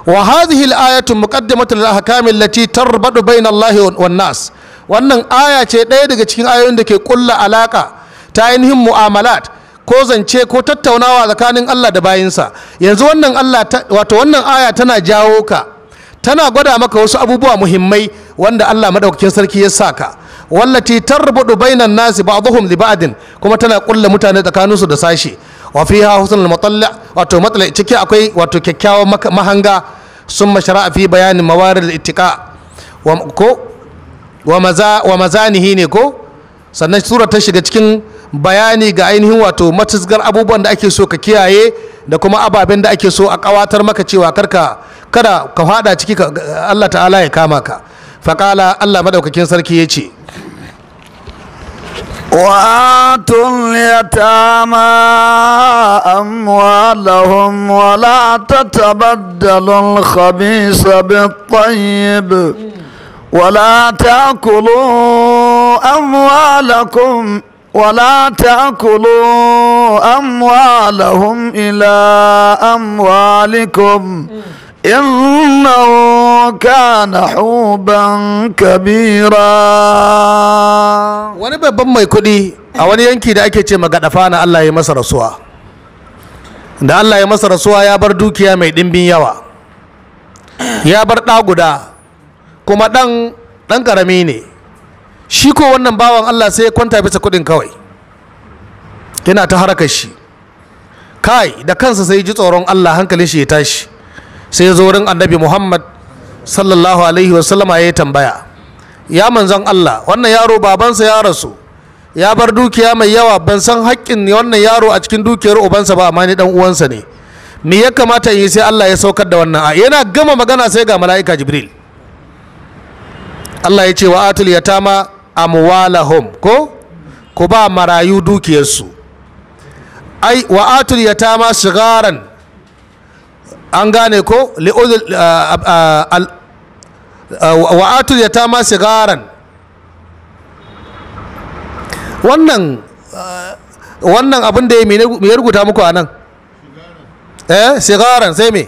[SPEAKER 1] wa hadhihi al-ayatu muqaddamatu lil ahkam allati tarbadu bayna allahi wan nas, wannan aya ce ɗaya daga cikin ayoyin da ke kulla alaka ta ainihin mu'amalat ko zance ko tattaunawa tsakanin Allah da bayinsa. Yanzu wannan wannan aya tana jawo ka, tana gwada maka wasu abubuwa muhimmai wanda Allah madaukakin sarki ya saka. wallati tarbudu bainan nasi ba'dhum li ba'din, kuma tana kulla mutane tsakaninsu da sashi. wa fiha husnul mutalla, matsala ciki akwai kyakkyawan mahanga. summa shara'a fi bayanin mawarid al-ittiqa wa mazanihi ne ko, sannan sura ta shiga cikin bayani ga ainihin matisgar abubuwan da ake so ka kiyaye da kuma ababen da ake so a kawatar maka cewa kada ka fada ciki, Allah ta'ala ya kama ka. faƙala, Allah madaukakin sarki ya ce,
[SPEAKER 2] وآتوا اليتامى أموالهم ولا تتبدلوا الخبيث بالطيب ولا تأكلوا أموالهم إلى أموالكم إنه كان حوبا كبيرا.
[SPEAKER 1] wani babban mai kuɗi a wani yanki da ake ce magadafa na Allah ya masa rasuwa. Da Allah ya masa rasuwa ya bar dukiya mai ɗimbin yawa, ya bar ɗa guda, kuma ɗan ƙarami ne. Shi ko wannan bawan Allah sai ya kwanta bisa kuɗin kawai, yana ta harakar shi. Kai da kansa sai ji tsoron Allah, hankalin shi ya tashi, sai ya zo wurin annabi Muhammad sallallahu alaihi wasallama ya tambaya, ya manzon Allah, wannan yaro babansa ya rasu, ya bar dukiya mai yawa, ban san haƙƙin wannan yaro a cikin dukiyar ubansa ba, amma ni dan uwansa ne, me ya kamata in yi? Sai Allah ya saukar da wannan aya. Yana gama magana sai ga mala'ika Jibril. Allah ya ce wa atul yatama amwalahum, ko ku ba marayu dukiyarsu. Ai wa atul yatama sigaran, an gane ko, wa atul yatama sigaran. Wannan abin da ya me rubuta muku a nan? Sigaran sai me?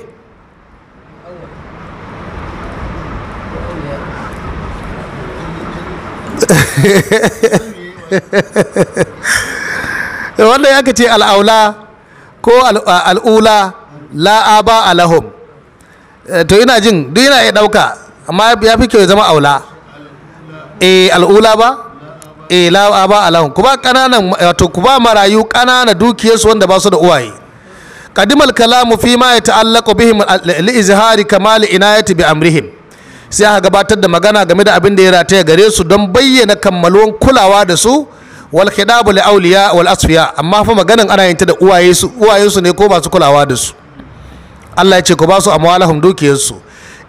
[SPEAKER 1] Wanda ya ce al'aula ko al'ula la'aba alahum, to ina jin duk yana ya ɗauka, amma ya fi kyau ya zama aula. Al'ula ba? La'aba alahum. Ku ba ƙananan, ku ba marayu ƙanana dukiyarsu wanda ba su da uwaye. Qadimal kalamu fi ma ya ta'allaqu bihim li izhari kamali inayati bi amrihim. Sai aka gabatar da magana game da abin da ya rataya gare su don bayyana kammaluwan kulawa da su. Wal khidabu li awliya wal asfiya, amma fa maganan ana yin ta da uwayensu ne ko ba su kulawa da su. Allah ya ce ku ba su amwalahum dukiyarsu,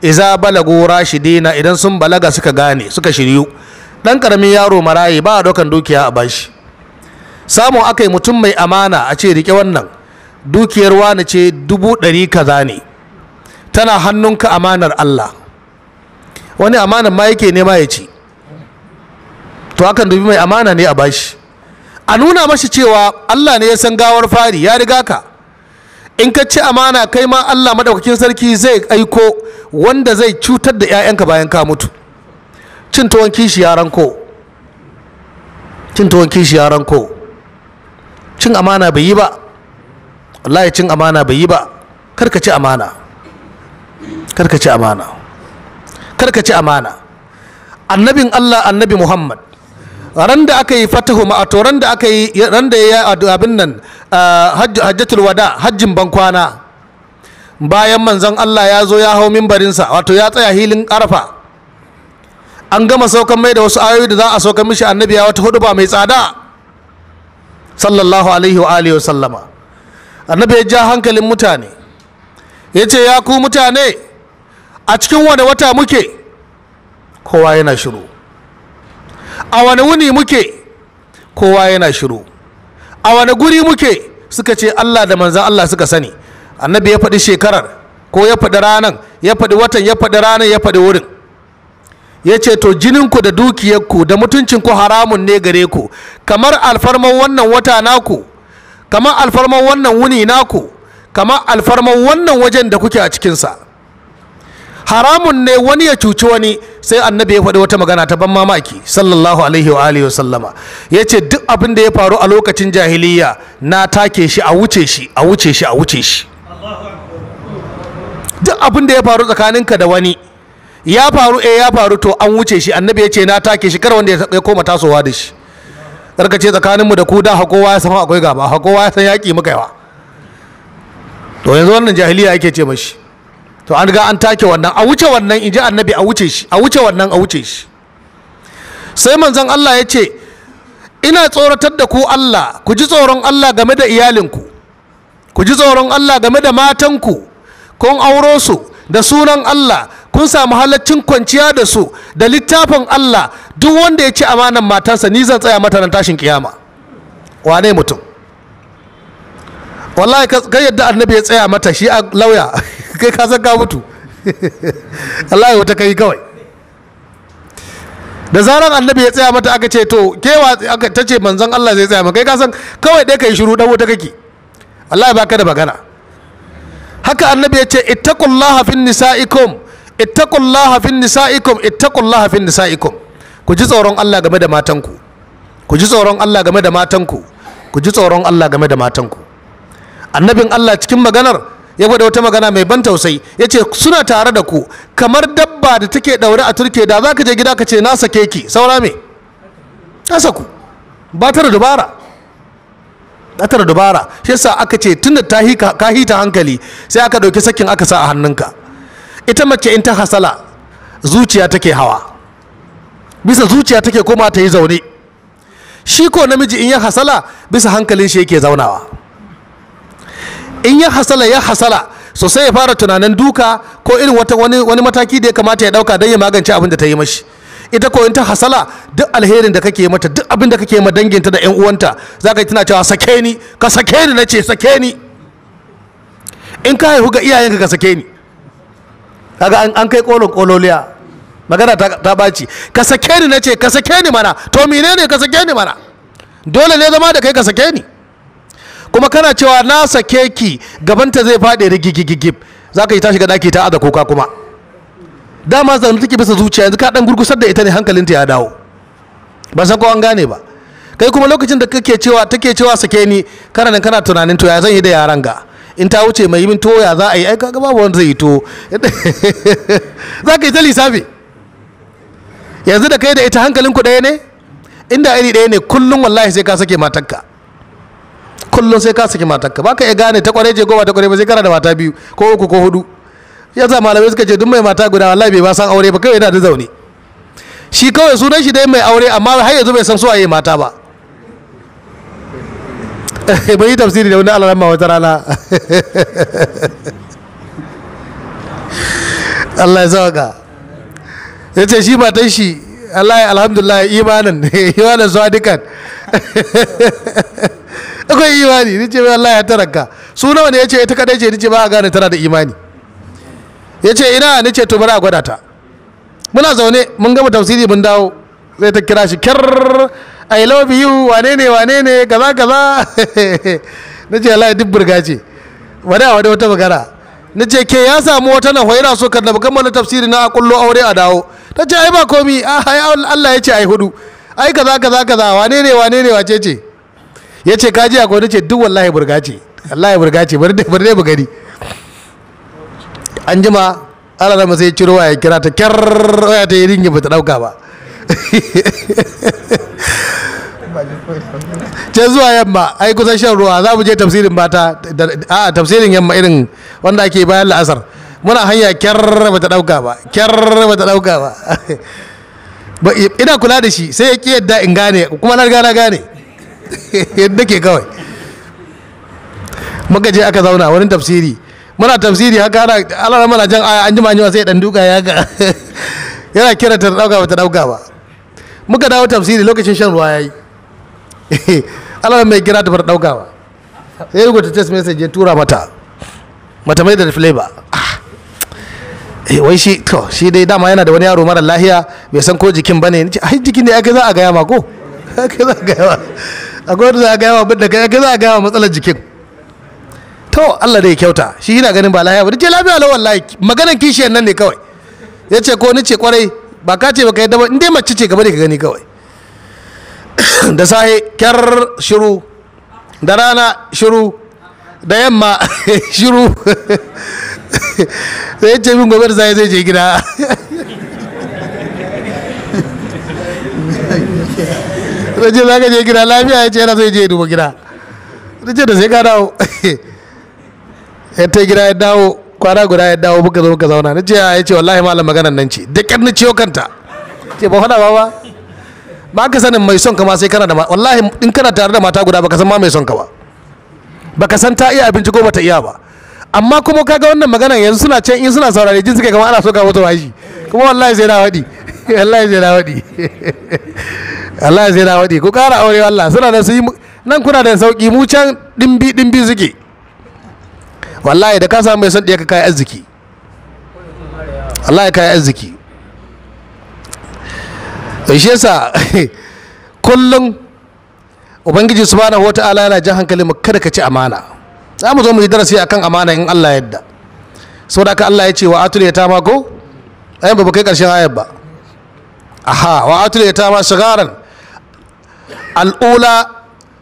[SPEAKER 1] iza balagu rashidina, idan sun balaga suka gane suka shiryu. Dan karamin yaro marayi ba a dokan dukiya a bashi. Samun aka yi mutum mai amana a ce rike wannan dukiyar wani ce 100 kaza ne, tana hannunka, amanar Allah. Wani amanar ma yake nema ya ci, to akan dubi mai amana ne a bashi, a nuna mashi cewa Allah ne ya san gawar fari, ya riga ka. In ka ci amana, kai ma Allah madaukakin sarki zai aiko wanda zai cutar da 'ya'yanka bayan ka mutu. Cin tuwon kishi yaran ko, cin amana bai yi ba. wallahi cin amana bai yi ba. Karka ci amana, karka ci amana, karka ci amana. Annabin Allah annabi Muhammad ran da aka yi fatahu ma'ato, ran da aka yi, ran da ya abin nan hajjatul wada, hajjin bankwana, bayan manzon Allah ya zo ya hau mimbarinsa, wato ya tsaya hilin arafa, an gama saukan mai da wasu ayoyi da za a saukan mishi, annabi ya wata huduba mai tsada sallallahu alaihi wa alihi wa sallama. Annabi ya ja hankalin mutane, ya ce ya ku mutane, a cikin wani wata muke? Kowa yana shiru. A wani wuni muke? Kowa yana shiru. A wani guri muke? Suka ce Allah da manzan Allah suka sani. Annabi ya faɗi shekarar, ko ya faɗi ranar, ya faɗi watan, ya faɗi ranar, ya faɗi wurin. Ya ce to jininku da dukiyarku da mutuncinku haramun ne gare ku, kamar alfarman wannan wata naku, kamar alfarman wannan wuni naku, kamar alfarman wannan wajen da kuke a cikinsa. Haramun ne wani ya cuci wani. Sai annabi ya faɗi wata magana ta ban mamaki sallallahu alaihi wa alihi wa sallama. Ya ce duk abin da ya faru a lokacin jahiliya na take shi, a wuce shi, a wuce shi, a wuce shi. Duk abin da ya faru tsakaninka da wani ya faru, ya faru, to an wuce shi. Annabi ya ce na take shi, kar wanda ya koma tasowa da shi. Karka ce tsakaninmu da ku da hakowa ya san akwai gaba, hakowa ya san yaƙi muka yawa. To yanzu wannan jahiliya ake ce mashi. To an ga an take wannan, a wuce wannan, in ji annabi, a wuce shi, a wuce wannan, a wuce shi. Sai manzon Allah ya ce ina tsoratar da ku Allah, ku ji tsoron Allah game da iyalinku, ku ji tsoron Allah game da matanku. Kun auro su da sunan Allah, kun samu halaccin kwanciya da su da littafin Allah. Duk wanda ya ci amanan matarsa, ni zan tsaya mata nan tashin kiyama. Wane mutum? Wallahi kai yadda annabi ya tsaya mata, shi a lauya kai ka san ka mutu. wallahi wata kai kawai. Da zaran annabi ya tsaya mata aka ce to kewa, aka tace manzon Allah zai tsaya maka, kai ka san kawai dai kai shiru dan wuta kake. wallahi baka da magana. Haka annabi ya ce ittaqullaha fin nisaikum, ittaqullaha fin nisaikum, ittaqullaha fin nisaikum. Ku ji tsoron Allah game da matanku, ku ji tsoron Allah game da matanku, ku ji tsoron Allah game da matanku. Annabin Allah cikin maganar ya faɗa wata magana mai ban tausayi, ya ce suna tare da ku kamar dabba da take ɗaure a turke, da za ka je gida ka ce na sake ki, saura me? Ta saku, ba ta da dubara, ba ta da dubara. Shi yasa aka ce tunda ka hita hankali, sai aka ɗauki sakin aka sa a hannunka. Ita mace in ta hasala zuciya take hawa, bisa zuciya take koma ta yi zaune. Shi ko namiji in ya hasala bisa hankalin shi yake zaunawa. In ya hasala sosai ya fara tunanin duka ko irin wani mataki da ya kamata ya dauka don ya magance abin da ta yi mashi. Ita ko in ta hasala, duk alherin da kake mata, duk abin da kake ma danginta da yan uwanta, za ka yi tana cewa sake ni, ka sake ni, na ce sake ni. In ka haihu ga iyayenka ka sake ni, kaga an kai kololiya, magana ta baci. Ka sake ni, na ce ka sake ni mana, to menene ka sake ni mana? Dole ne zama da kai ka sake ni. Kuma kana cewa na sake ki, gabanta zai faɗi rigigigigib, za ka yi tashi ga ɗaki ta aza kuka kuma. Dama zaune take bisa zuciya, yanzu ka ɗan gurgusar da ita ne hankalinta ya dawo. Ba san ko an gane ba. Kai kuma lokacin da take cewa sake ni, kana nan kana tunanin to ya zan yi da yaran ga. In ta wuce mai yi min to ya za a yi, ai kaga babu wanda zai yi to. Za ka yi ta lissafi. Yanzu da kai da ita hankalinku ɗaya ne? Inda iri ɗaya ne, kullum wallahi sai ka sake matarka. Kullum sai ka saki matarka, baka iya gane ta kware ce ko ba ta kware ba sai kana da mata biyu ko uku ko hudu. Yasa malamai suka ce duk mai mata guda wallahi bai ba san aure ba, kawai yana da zaune. Shi kawai sunan shi dai mai aure, amma har yanzu bai san so a yi mata ba. Bai yi tafsiri da wani alarama wata rana. Allah ya sauka. Ya ce shi matan shi, Allah alhamdulillah, imanin sadikan. Akwai imani, ni ce Allah ya taraka. Su nawa ne? Ya ce ita kadai ce, ni ce ba a gane tana da imani. Ya ce ina, ni ce to bari a gwada ta. Muna zaune mun gama tafsiri mun dawo, zai ta kira shi kyar, I love you, wane ne kaza. Ni ce Allah ya duk burga ce, wani a wata magana. Ni ce ke ya samu wata nan yana so kan da kammala tafsiri na a kullo aure a dawo. Ta ce ai ba komi, Allah ya ce ai hudu, ai kaza wane ne wace ce. Ya ce kaji a gwada ce duk wallahi burga ce, Allah ya burga ce bari dai mu gani. An jima Allah da sai ciro ya kira ta kyar waya ta yi ringi ba ta dauka ba. Ce zuwa yamma ai kusan shan ruwa za mu je tafsirin mata a tafsirin yamma irin wanda ake bayan la'asar muna hanya kyar ba ta dauka ba ina kula da shi sai ya ki yadda in gane kuma na riga na gane yadda ke kawai. Muka je aka zauna wani tafsiri muna tafsiri haka ana mana jan aya an jima sai dan duka ya ga yana kira ta dauka ba ta dauka ba. Muka dawo tafsiri lokacin shan ruwa yayi Allah mai kira ta bar dauka ba sai rubuta text message ya tura mata mai da flavor. Wai shi dai dama yana da wani yaro mara lahiya bai san ko jikin bane ni ce ai jikin ne aka za a gaya ma ko aka za a gaya ma akwai wanda za a gaya ma bin da kai aka za a gaya ma matsalar jikin. To Allah dai kyauta shi yana ganin ba lahiya ba ce lafiya lau wallahi maganan kishiyar nan ne kawai ya ce ko ni ce kwarai ba ka ce ba ka yadda ba in dai mace ce gaba da ka gani kawai. Da sahe kyar shiru da rana shiru da yamma shiru sai ce min gobe da zai je gida. Raje za ka je gida lafiya ya ce yana zai je duba gida. Raje da sai ka dawo. Ya ta gida ya dawo kwana guda ya dawo muka zo muka zauna. Na ce ya ce wallahi malam maganar nan ce da ƙyar ni ciwo kanta. Ce ba faɗa ba ba ka sanin mai son ka ma sai kana da wallahi in kana tare da mata guda baka san ma mai son ka ba. Baka san ta iya abinci ko bata iya ba. Amma kuma kaga wannan magana yanzu suna can in suna saurare jin suke kama ana so ka mutu washi kuma wallahi sai na wadi wallahi sai na wadi wallahi sai na wadi ku kara aure wallahi suna da su yi nan kuna da sauki mu can dimbi suke wallahi da ka samu mai son da ka kai arziki wallahi kai arziki. To shi yasa kullum ubangiji subhanahu wataala yana jan hankali mu kada ka ci amana. Za mu zo mu yi darasi akan amana in Allah yadda. Saboda haka Allah ya ce wa atul yatama ko ayan ba kai karshen ayar ba. Aha wa atul yatama shigaran al'ula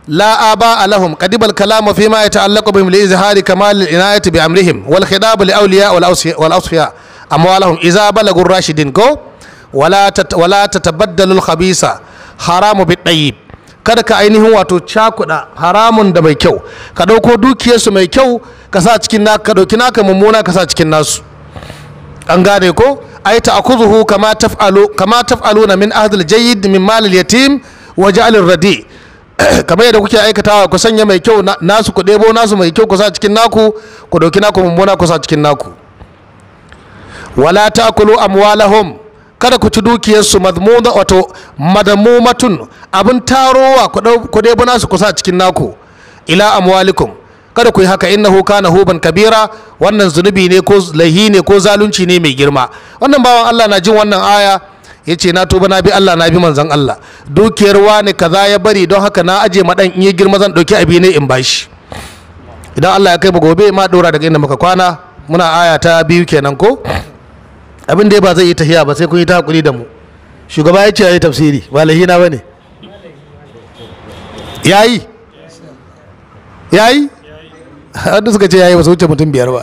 [SPEAKER 1] la aba lahum qadibal kalamu fi ma yata'allaqu bihim li izhari kamal al-inayati bi amrihim wal khidab li awliya wal awsiya amwalahum idza balagu rashidin ko wala tatabaddalu al-khabisa haramu bit tayyib. Kada ka ainihin wato cakuɗa haramun da mai kyau ka ɗauko dukiyarsu mai kyau ka sa cikin naka ka ɗauki naka mummuna ka sa cikin nasu an gane ko ai ta'khudhuhu kama taf'aluna min ahdil jayyid min malil yatim wa ja'alir radi kamar yadda kuke aikatawa ku sanya mai kyau nasu ku ɗebo nasu mai kyau ku sa cikin naku ku ɗauki naku mummuna ku sa cikin naku. Wala ta'kulu amwalahum kada ku ci dukiyarsu madmuna wato madamumatun abin tarowa ku dai bana su kusa cikin naku ila amwalikum kada ku yi haka innahu kana huban kabira wannan zunubi ne ko laihi ne ko zalunci ne mai girma. Wannan bawan Allah na jin wannan aya yace na tuba na bi Allah na bi manzon Allah dukiyar wani kaza ya bari don haka na aje madan in yi girma zan dauki abi ne in bashi. Idan Allah ya kai mu gobe ma dora daga inda muka kwana muna aya ta 2 kenan ko abin da ba zai yi tahiya ba sai kun yi ta hakuri da mu. Shugaba ya ce ya yi tafsiri ba lahina ba ne yayi wanda suka ce yayi ba su wuce mutum 5 ba.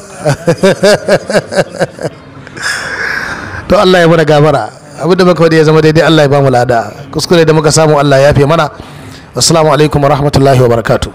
[SPEAKER 1] To Allah ya mana gafara abin da muka wadi ya zama daidai Allah ya ba mu lada kuskure da muka samu Allah ya yafe mana. Assalamu alaikum wa rahmatullahi wa barakatuh.